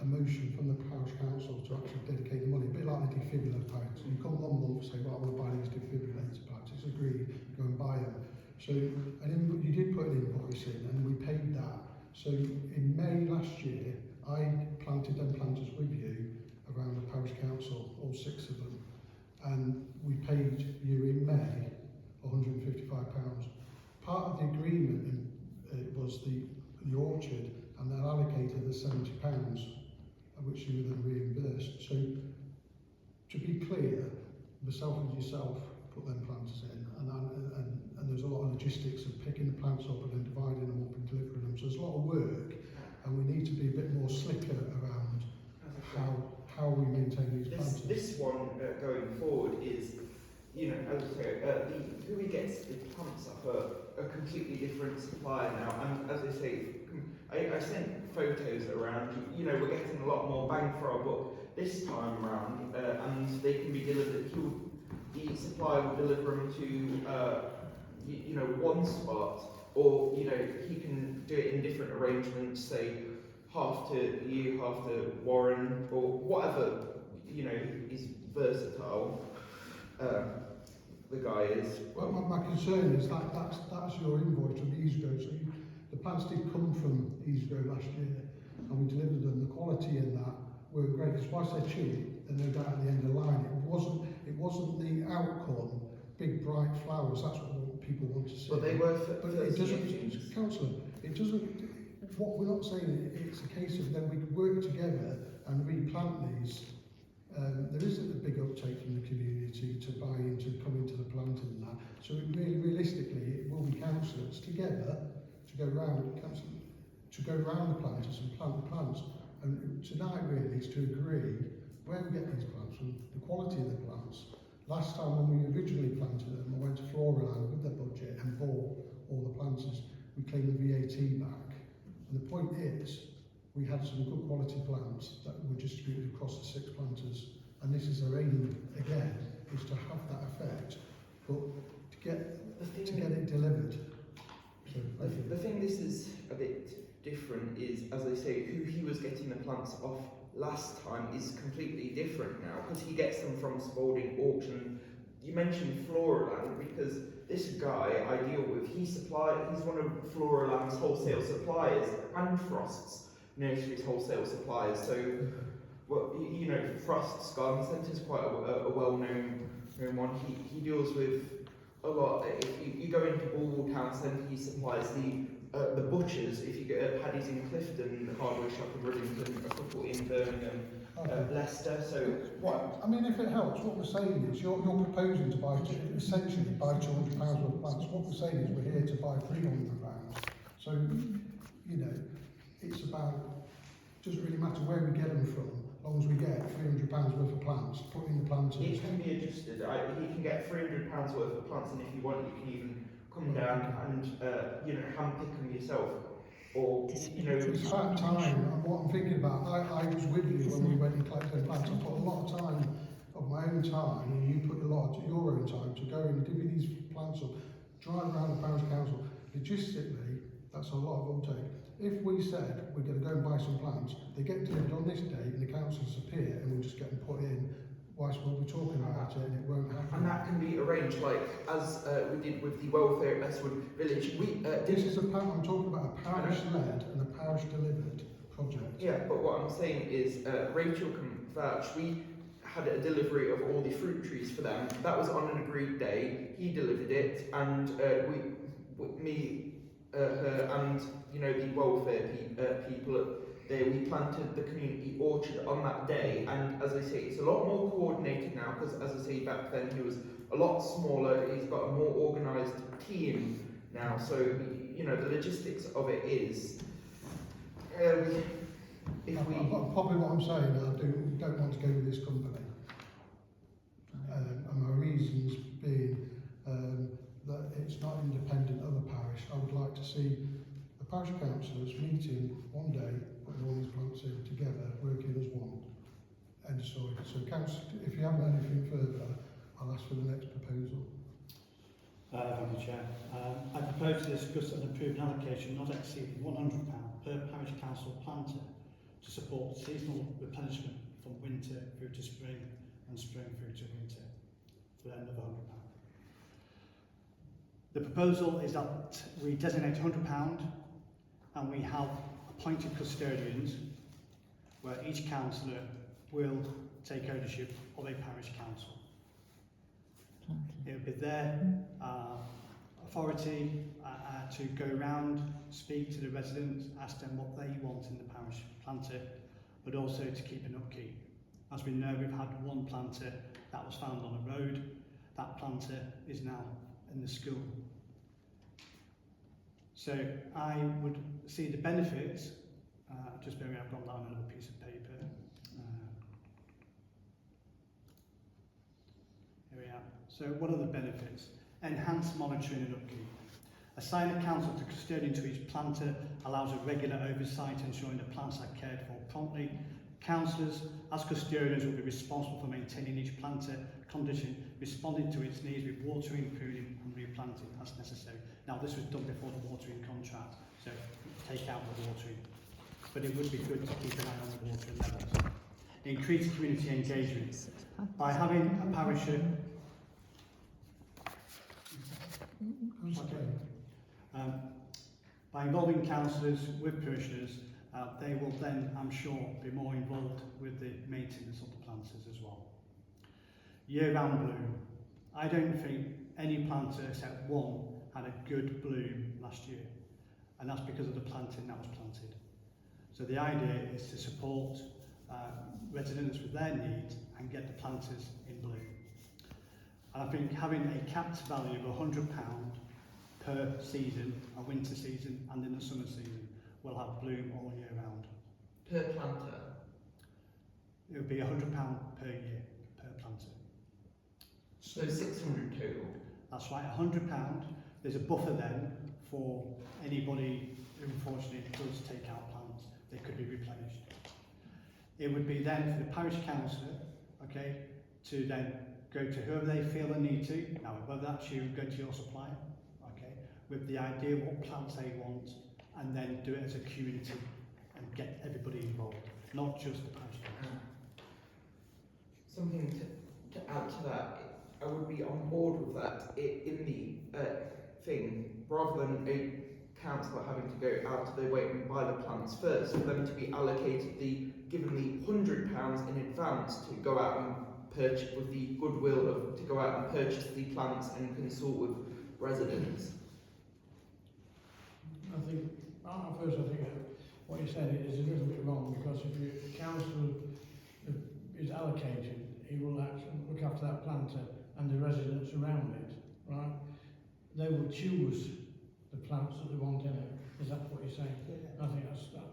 A: a motion from the parish council to actually dedicate the money, a bit like the defibrillator packs. You come 1 month and say, well, I want to buy these defibrillator packs. It's agreed, go and buy them. So you did put an invoice in and we paid that. So in May last year, I planted them planters with you around the parish council, all 6 of them. And we paid you in May £155 of the agreement was the orchard, and they're allocated the £70, which you were then reimbursed. So, to be clear, myself and yourself put them planters in, and there's a lot of logistics of picking the plants up and then dividing them up and delivering them. So there's a lot of work, and we need to be a bit more slicker around how we maintain these planters.
C: This one going forward is, you know, as I say, who we gets the plants up a completely different supplier now, and as I say, I sent photos around. You know, we're getting a lot more bang for our buck this time around, and they can be delivered. The supplier will deliver them to, you know, one spot, or you know, he can do it in different arrangements. Say, half to you, half to Warren, or whatever. You know, is versatile. The guy is.
A: Well, my concern is that's your invoice from EasyGo. So the plants did come from EasyGo last year, and we delivered them. The quality in that weren't great. Because whilst they're cheap, they're no doubt at the end of the line. It wasn't the outcome, big bright flowers. That's what people want to see.
C: But they were.
A: But it doesn't, Councillor. It doesn't. What we're not saying, it's a case of then we could work together and replant these. There isn't a big uptake from the community to buy into, come into the planting and that. So it really, realistically, it will be councillors together to go round the planters and plant the plants. And tonight really is to agree where we get these plants from, the quality of the plants. Last time when we originally planted them, I went to Floraland with their budget and bought all the planters. We claimed the VAT back. And the point is, we had some good quality plants that were distributed across the 6 planters, and this is our aim again, is to have that effect, but to get it delivered. So,
C: the thing this is a bit different is, as I say, who he was getting the plants off last time is completely different now, because he gets them from Spalding Auction. You mentioned Floraland, because this guy I deal with, he's one of Floraland's wholesale suppliers and Frost's Nurseries wholesale suppliers. So, well, you know, Frost's Garden Centre is quite a well-known one. He deals with a lot. If you go into Bulwell Town Centre, he supplies the butchers. If you go to Paddy's in Clifton, the hardware shop in Rivington, a couple in Birmingham, Leicester. So, what?
A: I mean, if it helps, what we're saying is you're proposing to buy essentially buy £200 worth of plants. What we're saying is we're here to buy £300. So, you know, it's about, doesn't really matter where we get them from, as long as we get £300 worth of plants, put in the planters.
C: It can be adjusted. He can get £300 worth of plants, and if you want, you can even come down and you know, hand pick them yourself. Or you know,
A: it's about time. And what I'm thinking about, I was with you when we went and collected plants. I put a lot of time of my own time, and you put a lot of your own time to go and divvy these plants up, drive around the parish council. Logistically, that's a lot of uptake. If we said we're going to go and buy some plants, they get delivered on this date and the councils appear and we'll just get them put in whilst we'll be talking about it, and it won't happen.
C: And that can be arranged, like as we did with the welfare at Bestwood Village.
A: This is I'm talking about a parish-led and a parish-delivered project.
C: Yeah, but what I'm saying is, Rachel can vouch. We had a delivery of all the fruit trees for them. That was on an agreed day. He delivered it, and her, and you know, the welfare people there, we planted the community orchard on that day. And as I say, it's a lot more coordinated now, because as I say, back then he was a lot smaller. He's got a more organised team now. So you know, the logistics of it is,
A: Probably what I'm saying, I don't want to go with this company. And my reasons being that it's not independent of the parish. I would like to see the parish councillors meeting one day, putting all these plants in together, working as one. End of story. So council, if you haven't anything further, I'll ask for the next proposal.
E: Thank you, Chair. I propose to discuss and approve an allocation not exceeding £100 per parish council planter to support seasonal replenishment from winter through to spring and spring through to winter for the end of £100. The proposal is that we designate £100 and we have appointed custodians where each councillor will take ownership of a parish council. It will be their authority to go around, speak to the residents, ask them what they want in the parish planter, but also to keep an upkeep. As we know, we've had one planter that was found on a road. That planter is now in the school. So I would see the benefits. Just bear with me, I've got that on another piece of paper. Here we are. So what are the benefits? Enhanced monitoring and upkeep. Assign a council to custodian to each planter allows a regular oversight ensuring the plants are cared for promptly. Councillors, as custodians, will be responsible for maintaining each planter condition, responding to its needs with watering, pruning and replanting as necessary. Now this was done before the watering contract, so take out the watering. But it would be good to keep an eye on the watering levels. Increase community engagement. By having a parishioner by involving councillors with parishioners, they will then, I'm sure, be more involved with the maintenance of the planters as well. Year-round bloom. I don't think any planter except one had a good bloom last year, and that's because of the planting that was planted. So the idea is to support residents with their needs and get the planters in bloom. And I think having a capped value of £100 per season, a winter season and in the summer season, will have bloom all year round.
C: Per planter?
E: It would be £100 per year, per planter.
C: So 600 total?
E: That's right, £100. There's a buffer then for anybody who unfortunately does take out plants, they could be replenished. It would be then for the parish councillor, okay, to then go to whoever they feel they need to. Now, whether that's you, go to your supplier, okay, with the idea of what plants they want, and then do it as a community and get everybody involved, not just the parish council.
C: Something to add to that, I would be on board with that in the thing, rather than a councillor having to go out of their way and buy the plants first, for them to be allocated given the £100 in advance to go out and purchase, with the goodwill of to go out and purchase the plants and consult with residents.
G: I think, first I think what you said is a little bit wrong, because if your council is allocated, he will actually look after that planter and the residents around it, right? They will choose the plants that they want in it. Is that what you're saying? Yeah. I think that's that.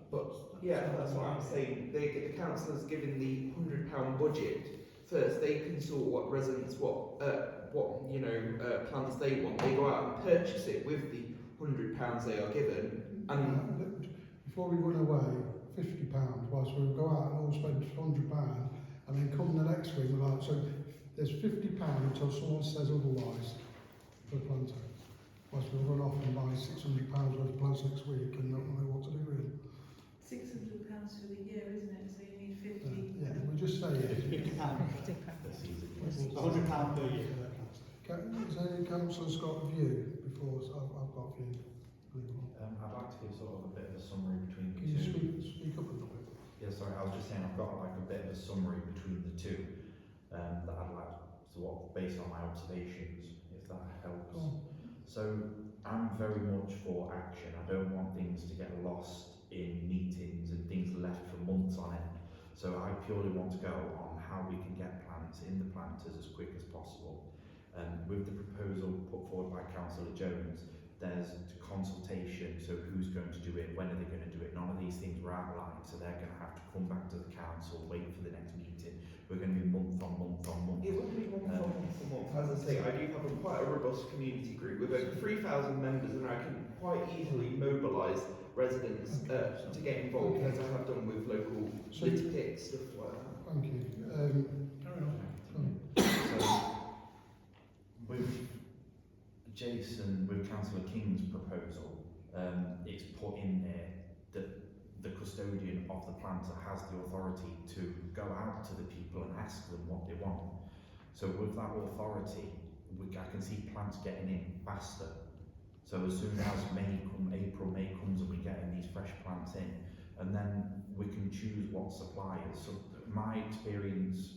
C: That's what I'm saying. The councillors given the £100 budget first. They consult what residents what plants they want. They go out and purchase it with the £100 they are given. And
A: before we run away, £50, whilst we go out and all spend £100, and then come the next week we're like, so there's £50 until someone says otherwise for the planter. Whilst we'll run off and buy £600 worth of plants next week and not know what to do with them.
I: £600 for the year, isn't it? So you need 50.
A: Yeah, we just say it.
E: £50. £100 per year for that council.
A: Has any councillor's got a view before I've got a view?
H: I'd like to give sort of a bit of a summary between the
A: Can you
H: two.
A: speak up a little bit?
H: Yeah, sorry, I was just saying I've got like a bit of a summary between the two that I'd like to based on my observations, if that helps. So I'm very much for action. I don't want things to get lost in meetings and things left for months on end. So I purely want to go on how we can get plants in the planters as quick as possible. With the proposal put forward by Councillor Jones, there's consultation, so who's going to do it, when are they going to do it, none of these things were outlined, so they're going to have to come back to the council, wait for the next meeting. We're going to be month on month on month.
C: It wouldn't be month on month. As I say, I do have quite a robust community group with over 3,000 members, and I can quite easily mobilise residents to get involved, as I have done with local litter picks, stuff like that.
A: Thank you.
H: So, with Jason, with Councillor King's proposal, it's put in there that the custodian of the planter has the authority to go out to the people and ask them what they want. So with that authority, I can see plants getting in faster. So as soon as April, May comes and we're getting these fresh plants in, and then we can choose what suppliers. So my experience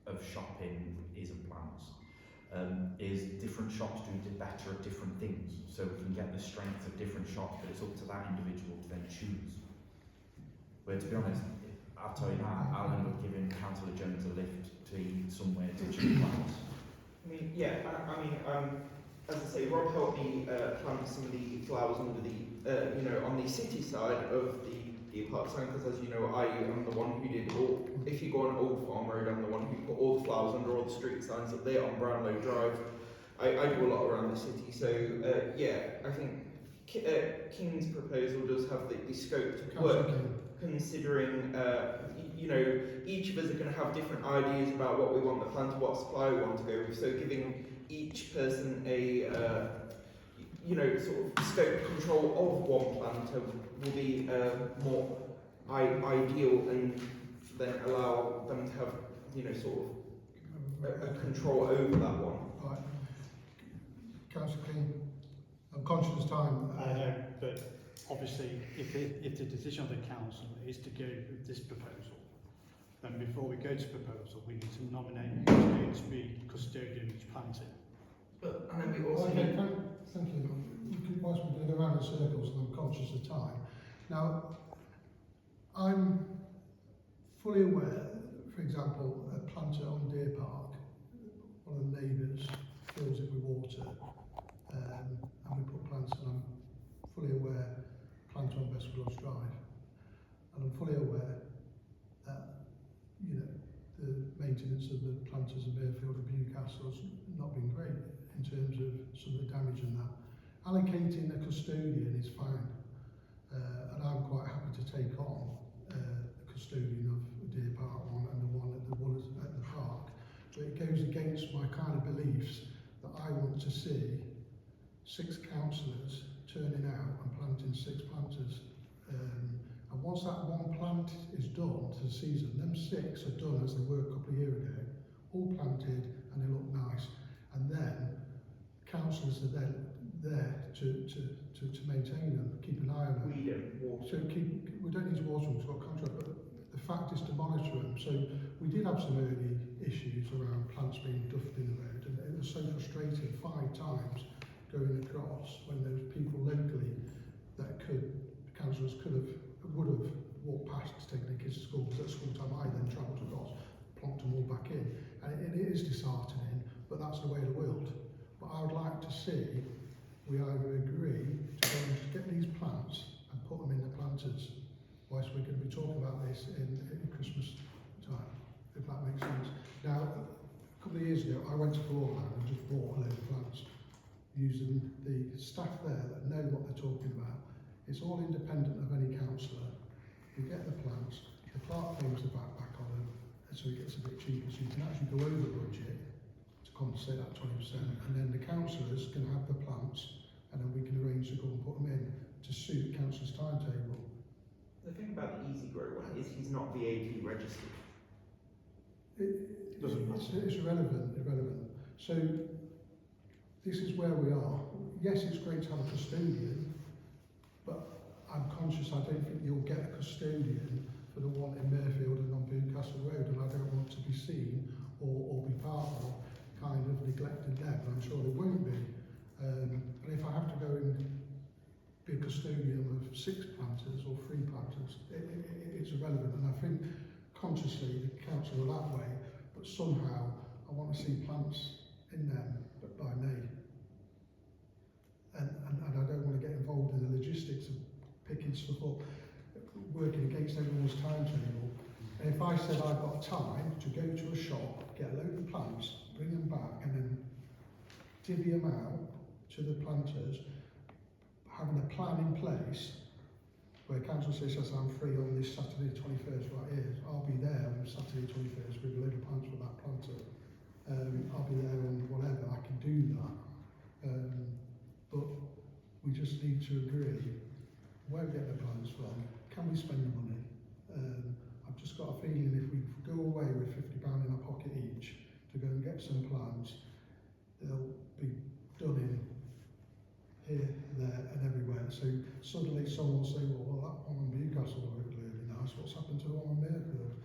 H: of shopping is in plants, is different shops do better at different things, so we can get the strength of different shops, but it's up to that individual to then choose. Where, to be honest, I'll tell you now, I'll end up giving Councillor Jones a lift to eat somewhere to choose plants.
C: I mean, yeah, as I say, Rob helped me plant some of the flowers under the, on the city side of the park sign, because as you know, I am the one who did all, if you go on Old Farm Road, I'm the one who put all the flowers under all the street signs up there on Brownlow Drive. I do a lot around the city, so I think King's proposal does have the scope to work, considering, each of us are going to have different ideas about what we want the plant, what supply we want to go with, so giving each person a sort of scope control of one planter will be more ideal, and then allow them to have sort of a control over that one.
A: Right. Councillor King, I'm conscious of time.
E: I know, but obviously if the decision of the council is to go with this proposal, then before we go to proposal, we need to nominate who's going to be custodian of each planting.
C: But, and then we also
A: Okay,
C: need...
A: thank you. Whilst we're going around in circles and I'm conscious of time. Now, I'm fully aware, for example, a planter on Deer Park, one of the neighbours fills it with water, and we put plants, and I'm fully aware, planter on Bestwood Drive, and I'm fully aware that, the maintenance of the planters in Mayfield and Newcastle has not been great in terms of some of the damage and that. Allocating a custodian is fine, and I'm quite happy to take on the custodian of the Deer Park one and the one at the park. But it goes against my kind of beliefs that I want to see 6 councillors turning out and planting 6 planters. And once that one plant is done to the season, them 6 are done as they were a couple of years ago, all planted and they look nice. And then councillors are then there to maintain them, keep an eye on them.
C: We don't water.
A: We don't need to water them, we've got contract, but the fact is to monitor them. So we did have some early issues around plants being duffed in the road, and it was so frustrating 5 times going across when there was people locally that councillors would have walked past to take their kids to school, because at school time I then travelled across, plonked them all back in. And it is disheartening, but that's the way of the world. But I would like to see we either agree to go and get these plants and put them in the planters, whilst we're going to be talking about this in Christmas time, if that makes sense. Now, a couple of years ago, I went to Broadland and just bought a load of plants, using the staff there that know what they're talking about. It's all independent of any councillor. We get the plants, the clerk claims the back on them, and so it gets a bit cheaper, so you can actually go over budget to compensate that 20%, and then the councillors can have the plants, and then we can arrange to go and put them in to suit councillors' timetable.
C: The thing about the Easy Grow one is he's not VAT registered.
A: It's irrelevant. So this is where we are. Yes, it's great to have a custodian, but I'm conscious I don't think you'll get a custodian for the one in Mayfield and on Newcastle Road, and I don't want to be seen or be part of kind of neglecting them, and I'm sure they won't be. But if I have to go and be a custodian of 6 planters or 3 planters, it's irrelevant. And I think consciously the council are that way, but somehow I want to see plants in them by May. And I don't want to get involved in the logistics of picking stuff up, working against everyone's timetable. And if I said I've got time to go to a shop, get a load of plants, bring them back, and then divvy them out to the planters, having a plan in place where council says, yes, I'm free on this Saturday 21st, right here, I'll be there on Saturday 21st with a load of plants for that planter. I'll be there on whatever, I can do that. But we just need to agree where we get the plants from, can we spend the money? I've just got a feeling if we go away with £50 in our pocket each to go and get some plants, they'll be done in here, there and everywhere. So suddenly someone will say, well, that one on Newcastle looked really nice, what's happened to the one on Mayfield?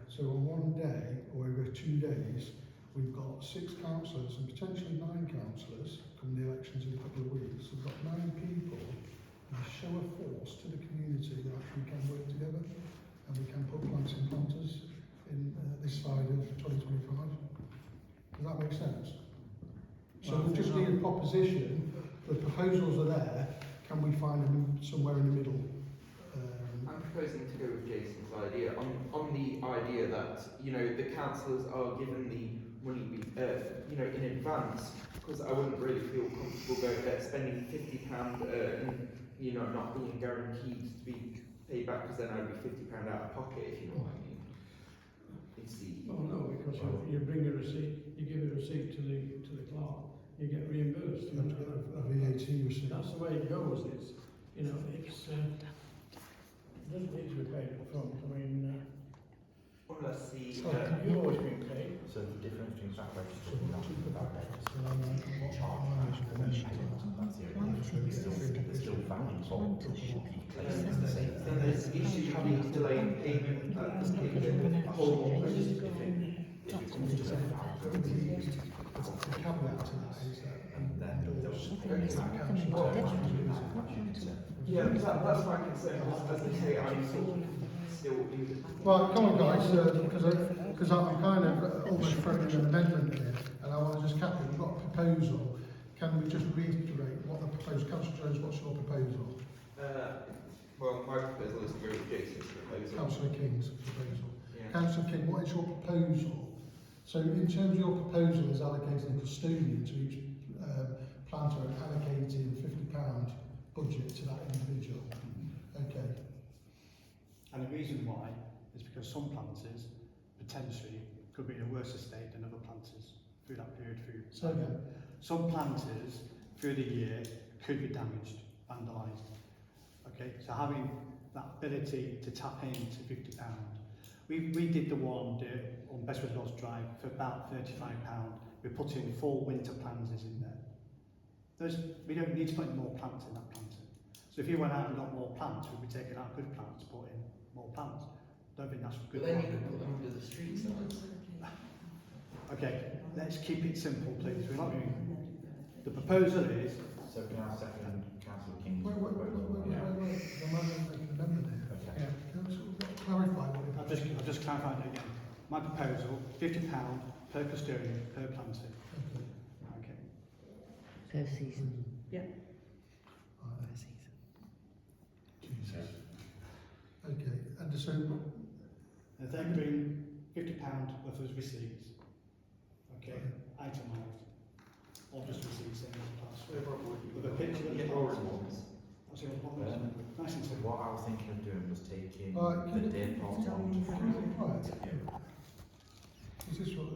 A: So on one day or over 2 days, we've got 6 councillors and potentially 9 councillors a show of force to the community that we can work together and we can put plants in planters in this side of 2025. Does that make sense? So we just need a proposition. The proposals are there. Can we find them somewhere in the middle?
C: I'm proposing to go with Jason's idea on the idea that, you know, the councillors are given the money, you know, in advance, because I wouldn't really feel comfortable spending £50 and, you know, not being guaranteed to be paid back, because then I'd be £50 out of pocket, if you know what I mean. It's the
G: Oh no, because you bring a receipt, you give a receipt to the clerk, you get reimbursed.
A: You have to get a VAT receipt.
G: That's the way it goes. It's, you know, it's it doesn't need to be paid up front. I mean,
C: unless the
G: you've always been paid.
H: So the difference between that register and that register there's still VAT involved.
C: then there's the issue of delaying payment at the whole register.
H: If it comes to that,
A: The caveat to that is that
C: Yeah, that's my concern. As I say, I'm still in the...
A: Right, come on guys, because I'm kind of almost throwing an amendment here, and I want to just cap it. We've got a proposal. Can we just reiterate what the proposal? Councillor Jones, what's your proposal?
C: Well, my proposal is to go with Jason's proposal.
A: Councillor King's proposal.
C: Yeah.
A: Councillor King, what is your proposal? So in terms of your proposal is allocating a custodian to each planter and allocating £50 budget to that individual. Okay.
E: And the reason why is because some planters potentially could be in a worse state than other planters through that period.
A: So again,
E: Some planters through the year could be damaged, vandalised. Okay, so having that ability to tap into £50. We did the one on Bestwood Lodge Drive for about £35. We put in 4 winter planters in there. We don't need to put in more plants in that planter. So if you went out and got more plants, we'd be taking out good plants, put in more plants. Don't think that's good.
C: But then you could put them under the street signs.
E: Okay, let's keep it simple, please. We're not doing. The proposal is.
H: so can I second Councillor King's
A: wait.
H: proposal?
A: The man making an amendment here.
H: Okay.
A: Yeah, Councillor, clarify what it
E: I've just clarified it again. My proposal: £50 per custodian per planter.
A: Okay.
E: Okay.
F: Per season.
B: Yeah.
A: Right. Jesus. Okay, and so
E: If they bring £50 worth of receipts, okay, itemised, or just receipts in one class. With a picture of the
C: orange
E: plants.
C: ones.
E: That's what I want. Nice and simple.
H: What I was thinking of doing was taking
A: Right,
H: the deer parts on
A: right. This is what,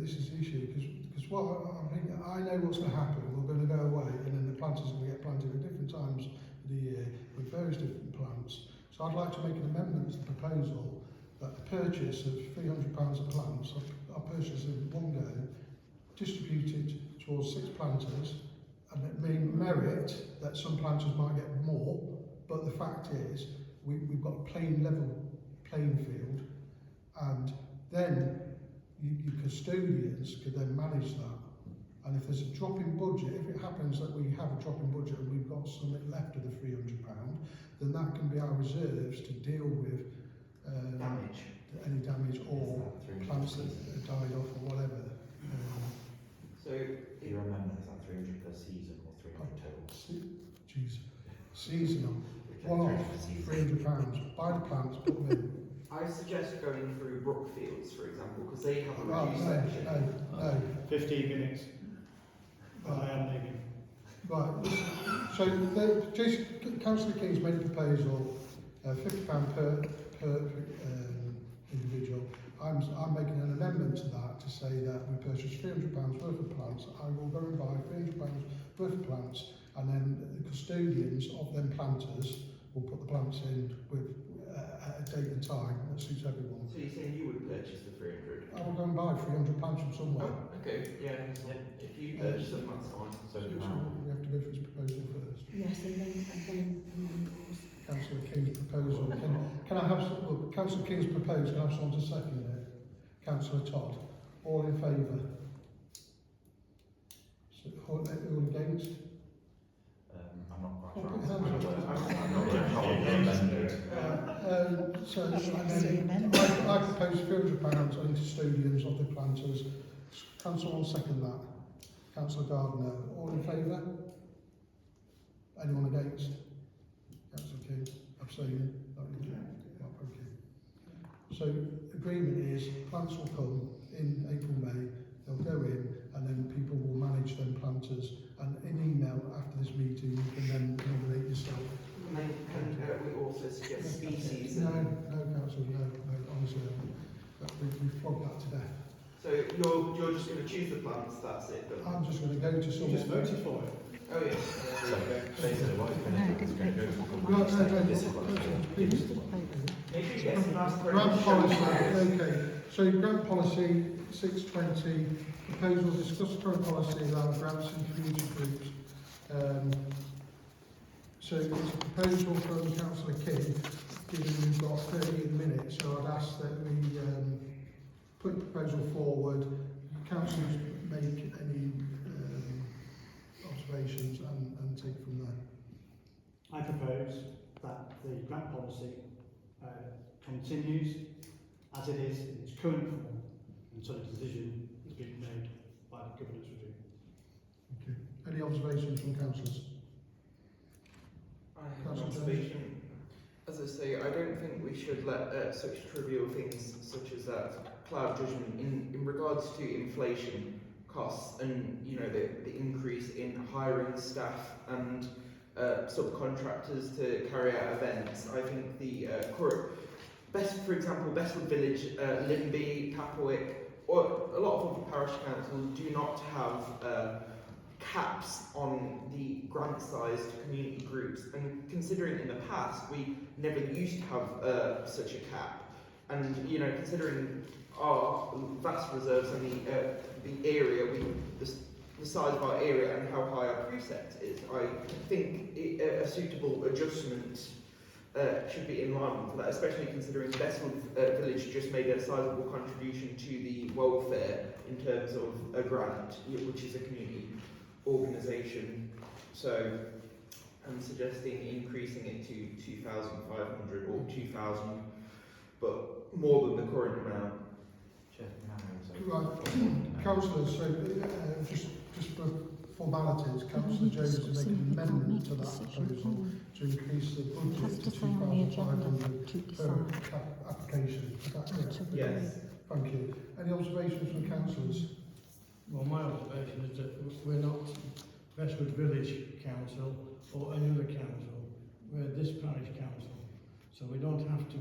A: this is the issue, because what I'm thinking, I know what's going to happen. We're going to go away, and then the planters are going to get planted at different times of the year with various different plants. So I'd like to make an amendment to the proposal that the purchase of £300 of plants are purchased in one go, distributed towards 6 planters, and it may merit that some planters might get more, but the fact is we've got a level playing field, and then your custodians could then manage that. And if there's a drop in budget, if it happens that we have a drop in budget and we've got something left of the £300, then that can be our reserves to deal with
C: Damage.
A: any damage or plants that have died off or whatever.
C: So,
H: Your amendment is that 300 per season or 300 total?
A: Jeez, seasonal, one off, £300. Buy the plants, put them in.
C: I suggest going through Brookfields, for example, because they have a
A: Oh,
C: reduced section.
A: no.
E: 15 minutes. I am leaving.
A: Right, so Councillor King's made a proposal, £50 per individual. I'm making an amendment to that to say that we purchase £300 worth of plants. I will go and buy £300 worth of plants, and then the custodians of them planters will put the plants in with at a date and time that suits everyone.
C: So you're saying you would purchase the 300?
A: I will go and buy 300 plants from somewhere.
C: Oh, okay, yeah. If you purchase them, that's fine.
H: So
A: So
H: can I,
A: we have to go for his proposal first.
B: Yes, and then
A: Councillor King's proposal. Can I have some, look, Councillor King's proposed, can I have someone to second it? Councillor Todd. All in favour? So, all against?
H: I'm not quite
A: Oh,
H: sure.
A: put your hands up. So,
F: That's
A: and
F: a silly
A: then
F: amendment.
A: I propose £300 into custodians of the planters. Council will second that. Councillor Gardner, all in favour? Anyone against? Councillor King, abstaining? Okay. So, agreement is plants will come in April, May, they'll go in, and then people will manage them planters. And in email after this meeting, you can then nominate yourself.
C: Can we also suggest species?
A: No, council, no, honestly, we've flogged that to death.
C: So you're just going to choose the plants, that's it?
A: I'm just going to go to some.
E: You just voted for it.
C: Oh yeah.
H: So, basically, what it's
D: No,
H: going
D: it
H: to do is
D: didn't
H: going to
D: vote
H: go
D: for
H: to
D: that one.
H: this is what it's going to do.
A: Please.
C: Maybe get some nice
A: Grant policy, okay. So grant policy 620, proposal discuss current policy around grants and community groups. So it's a proposal from Councillor King, given we've got 30 minutes, so I'd ask that we put the proposal forward, councillors make any observations and take from there.
E: I propose that the grant policy continues as it is in its current form until a decision has been made by the governance review.
A: Okay. Any observations from councillors?
C: I have an observation. As I say, I don't think we should let such trivial things such as that cloud judgment in regards to inflation costs and the increase in hiring staff and subcontractors to carry out events. I think the current for example, Bestwood Village, Limby, Tapwick, or a lot of other parish councils do not have caps on the grant size to community groups, and considering in the past we never used to have such a cap, and considering our vast reserves and the area, the size of our area and how high our precept is, I think a suitable adjustment should be in line with that, especially considering Bestwood Village just made a sizable contribution to the welfare in terms of a grant, which is a community organisation. So I'm suggesting increasing it to 2,500 or 2,000, but more than the current amount.
A: Right, councillors, so just for formalities, Councillor Jones is making an amendment to that proposal to increase the budget to 2,500 per application. Is that correct?
C: Yes.
A: Thank you. Any observations from councillors?
G: Well, my observation is that we're not Bestwood Village Council or any other council. We're this parish council. So we don't have to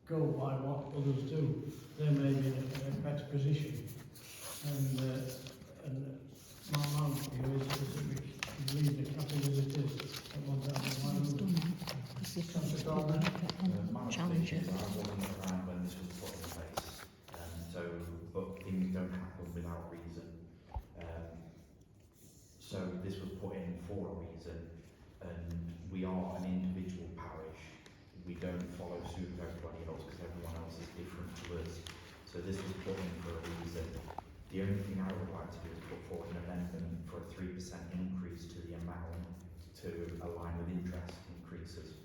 G: go by what others do. They may be in a better position. And my view is that we leave the capital as it is at 1,100.
D: Challenges.
H: I wasn't around when this was put in place, but things don't happen without reason. So this was put in for a reason, and we are an individual parish. We don't follow suit with everybody else because everyone else is different to us. So this was put in for a reason. The only thing I would like to do is put forward an amendment for a 3% increase to the amount to align with interest increases.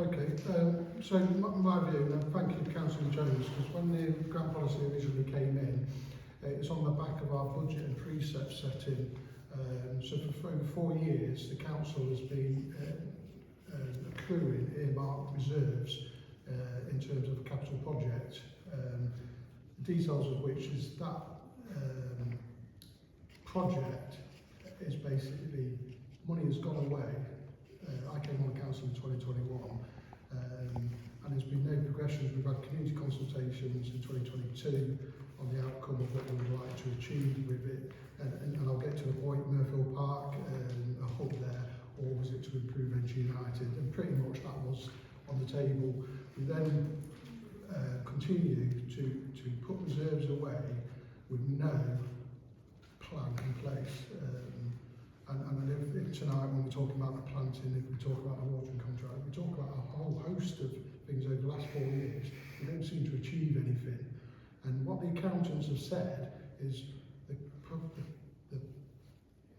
A: Okay, so my view, and thank you Councillor Jones, because when the grant policy originally came in, it's on the back of our budget and precept setting. So for over 4 years, the council has been accruing earmarked reserves in terms of a capital project. The details of which is that project is basically money has gone away. I came on council in 2021, and there's been no progression. We've had community consultations in 2022 on the outcome of what we would like to achieve with it, and I'll get to the point, Murfield Park, a hub there, or was it to improve NG United, and pretty much that was on the table. We then continue to put reserves away with no plan in place. And if tonight when we're talking about the planting, if we talk about the watering contract, we talk about a whole host of things over the last 4 years, we don't seem to achieve anything. And what the accountants have said is the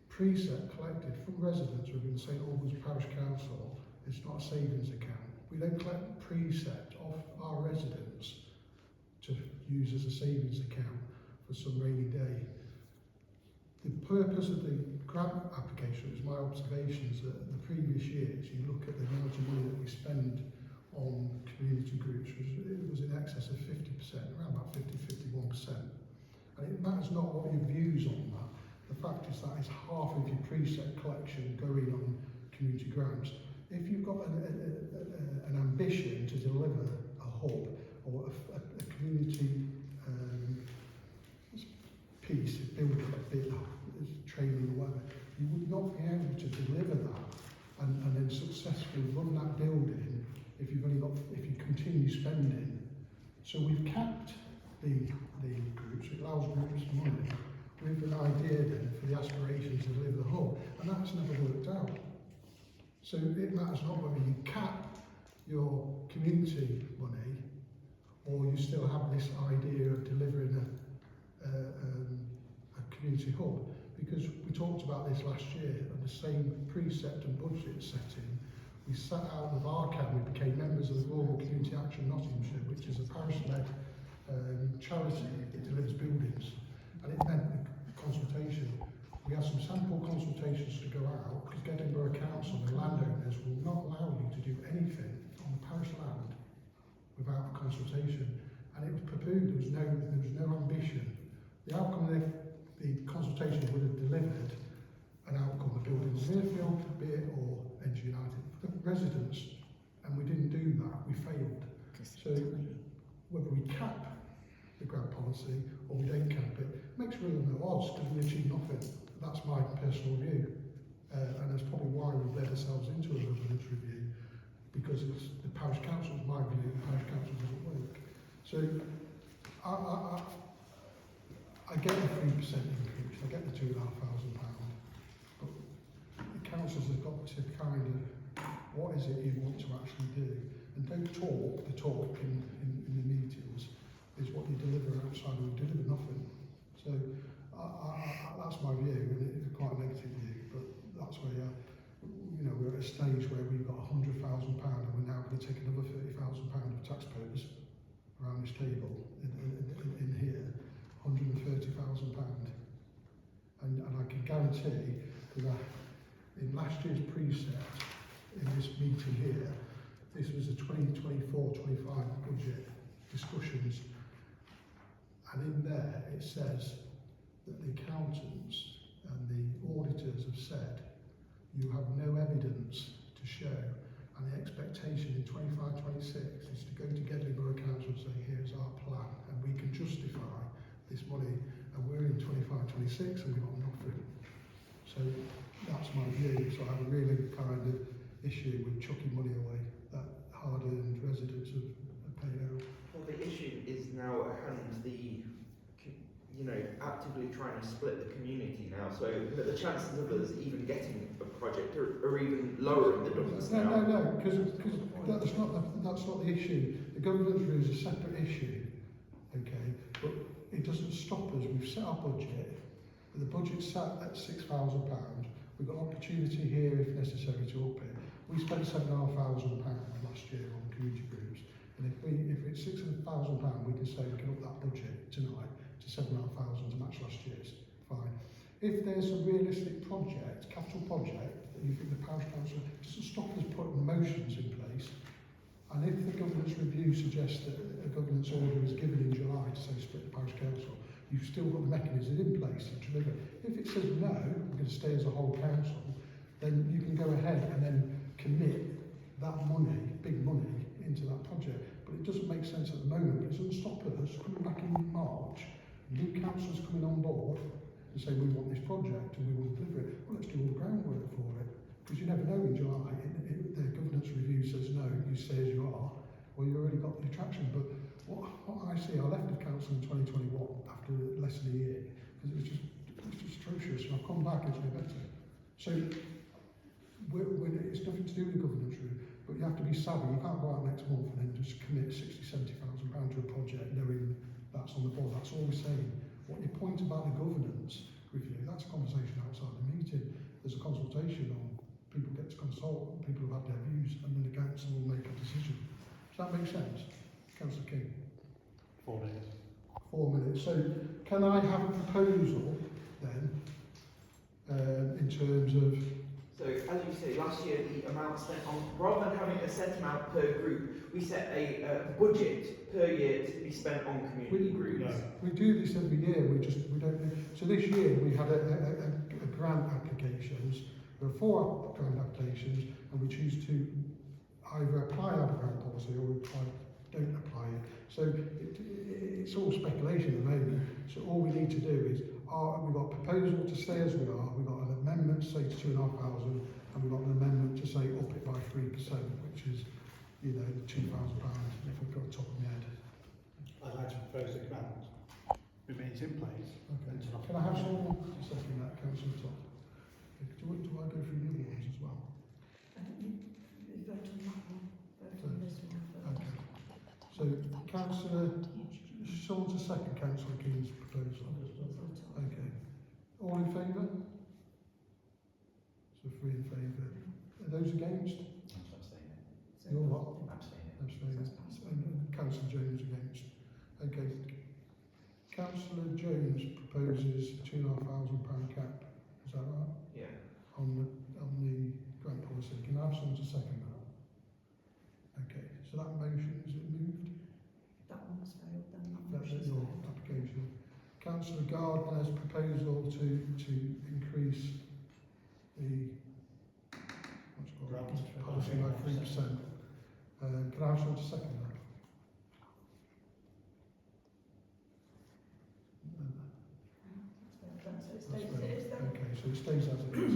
A: precept collected from residents who are in St Albans Parish Council, it's not a savings account. We don't collect precept off our residents to use as a savings account for some rainy day. The purpose of the grant application, it was my observations that the previous years, you look at the amount of money that we spend on community groups, it was in excess of 50%, around about 50-51%. And it matters not what your views on that. The fact is that is half of your precept collection going on community grants. If you've got an ambition to deliver a hub or a community piece, building a bit, training or whatever, you would not be able to deliver that and then successfully run that building if you continue spending. So we've capped the groups, it allows groups money with an idea then for the aspirations to deliver the hub, and that's never worked out. So it matters not whether you cap your community money or you still have this idea of delivering a community hub, because we talked about this last year and the same precept and budget setting. We sat out with ARCAN, we became members of the Rural Community Action Nottinghamshire, which is a parish-led charity that delivers buildings, and it meant the consultation. We had some sample consultations to go out because Edinburgh Council and landowners will not allow you to do anything on the parish land without a consultation, and it was poo-pooed. There was no ambition. The outcome of the consultation would have delivered an outcome of building a Muirfield, be it or NG United, for the residents, and we didn't do that. We failed. So whether we cap the grant policy or we don't cap it makes really no odds because we achieve nothing. That's my personal view, and that's probably why we've led ourselves into a governance review, because it's the parish council's my view. The parish council doesn't work. So I get the 3% increase, I get the £2,500, but the councils have got to kind of, what is it you want to actually do? And don't talk the talk in the meetings, is what you deliver outside, and we deliver nothing. So that's my view, and it's quite a negative view, but that's where we're at a stage where we've got £100,000 and we're now going to take another £30,000 of taxpayers around this table in here, £130,000, and I can guarantee that in last year's precept in this meeting here, this was a 2024-25 budget discussions, and in there it says that the accountants and the auditors have said you have no evidence to show, and the expectation in 25-26 is to go to Edinburgh Council and say here's our plan and we can justify this money, and we're in 25-26 and we've got nothing. So that's my view. So I have a really kind of issue with chucking money away that hard-earned residents have paid out.
C: Well, the issue is now at hand, actively trying to split the community now, so the chances of us even getting a project are even lower in the numbers now.
A: No, because that's not the issue. The governance review is a separate issue, okay, but it doesn't stop us. We've set our budget, the budget's set at £6,000. We've got opportunity here if necessary to up it. We spent £7,500 last year on community groups, and if it's £6,000, we can say we can up that budget tonight to £7,500 to match last year's. Fine. If there's a realistic project, capital project, that you think the parish council doesn't stop us putting motions in place, and if the governance review suggests that a governance order is given in July to say split the parish council, you've still got the mechanism in place to deliver. If it says no, we're going to stay as a whole council, then you can go ahead and then commit that money, big money, into that project. But it doesn't make sense at the moment. But it doesn't stop us coming back in March, new councillors coming on board and say we want this project and we will deliver it. Well, let's do all the groundwork for it. Because you never know in July, the governance review says no, you stay as you are, well, you've already got the attraction. But what I see, I left the council in 2021 after less than a year, because it was just atrocious, and I've come back, it's no better. So it's nothing to do with the governance review, but you have to be savvy. You can't go out next month and then just commit £60,000-70,000 to a project knowing that's on the board. That's all we're saying. What your point about the governance review, that's a conversation outside the meeting. there's a consultation on, people get to consult, people have had their views, and then the council will make a decision. Does that make sense? Councillor King?
E: 4 days.
A: 4 minutes. So can I have a proposal then, in terms of,
C: So, as you say, last year the amount spent on, rather than having a set amount per group, we set a budget per year to be spent on community groups.
A: we do this every year, we don't, so this year we had a grant applications, there are 4 grant applications, and we choose to either apply our grant policy or don't apply it. So it's all speculation at the moment. So all we need to do is, we've got a proposal to stay as we are, we've got an amendment to say to 2,500, and we've got an amendment to say up it by 3%, which is, you know, £2,000 if I've got the top of my head.
E: I'd like to propose the grant remains in place.
A: Okay. Can I have someone second that, Councillor Top? Do I go through the other ones as well?
B: You vote on that one, vote on this one.
A: Okay. So, Councillor, someone to second Councillor King's proposal? Okay. All in favour? So 3 in favour. Are those against? You're what? Abstaining. And Councillor Jones against. Okay. Councillor Jones proposes £2,500 cap. Is that right?
C: Yeah.
A: On the grant policy. Can I have someone to second that? Okay. So that motion, is it moved?
B: That one's failed then.
A: That's your application. Councillor Gardner's proposal to increase the policy by 3%. Can I have someone to second that?
B: So it stays as it is then.
A: Okay, so it stays as it is.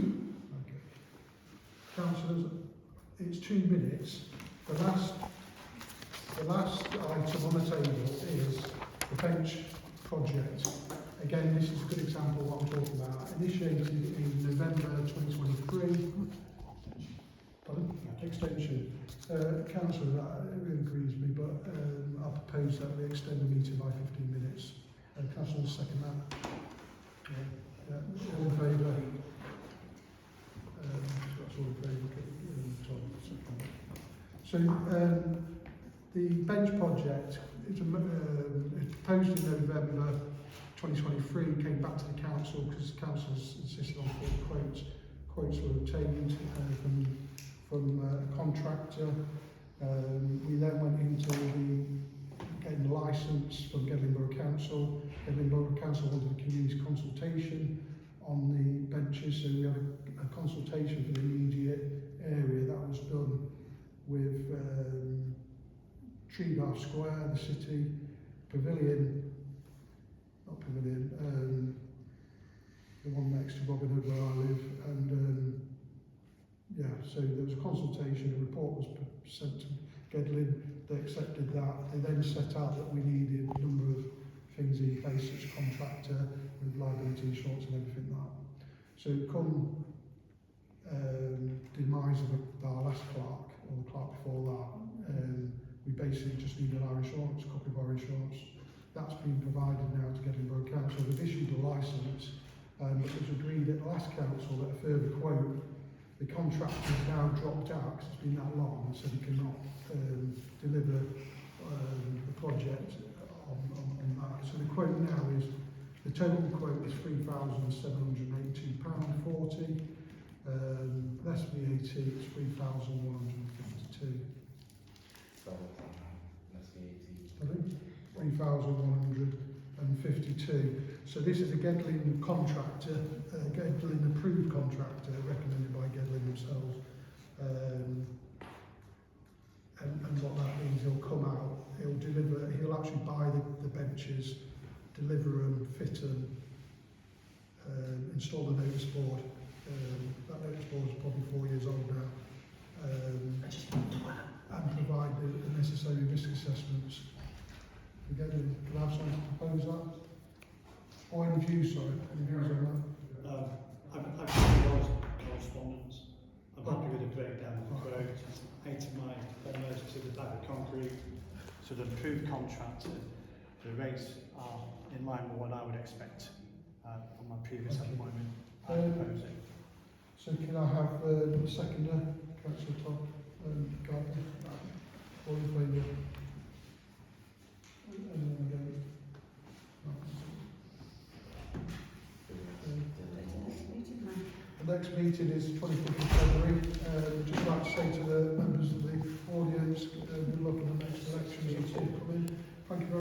A: Okay. Councillors, it's 2 minutes. The last item on the table is the bench project. Again, this is a good example of what I'm talking about. Initiated in November 2023. Pardon? Extension. Councillor, that really agrees with me, but I propose that we extend the meeting by 15 minutes. Councillor, second that. Yeah. All in favour? That's all in favour. So, the bench project is proposed in November 2023, came back to the council because the council insisted on 4 quotes. Quotes were obtained from a contractor. We then went into getting the licence from Gedling Borough Council. Gedling Borough Council wanted a community consultation on the benches, so we had a consultation for the immediate area. That was done with Treegarth Square, the city, Pavilion, not Pavilion, the one next to Robin Hood where I live, and yeah, so there was a consultation, a report was sent to Gedling, they accepted that, they then set out that we needed a number of things in place, such as contractor, with liability insurance and everything like that. So come demise of our last clerk, or the clerk before that, we basically just needed our insurance, copy of our insurance. That's been provided now to Gedling Borough Council. They've issued a licence, but it was agreed at the last council that a further quote. The contract has now dropped out because it's been that long, so he cannot deliver the project on that. So the quote now is, the total quote is £3,782.40. Less VAT, it's 3,152.
H: Less VAT.
A: 3,152. So this is a Gedling contractor, Gedling approved contractor, recommended by Gedling themselves. And what that means, he'll come out, he'll deliver, he'll actually buy the benches, deliver them, fit them, install the notice board. That notice board is probably 4 years old now. And provide the necessary risk assessments. Again, can I have someone to propose that? Or any views, sorry, any views on that?
E: I've seen those correspondence. I'm happy with the breakdown of the quote. 8 of my almost to the bag of concrete. So the approved contractor, the rates are in line with what I would expect from my previous appointment. I propose it.
A: So So can I have the seconder, Councillor Todd Gardner? All in favour? Anyone against? The next meeting is 25th of February. Just like to say to the members of the audience, good luck in the next elections and see you come in. Thank you very much.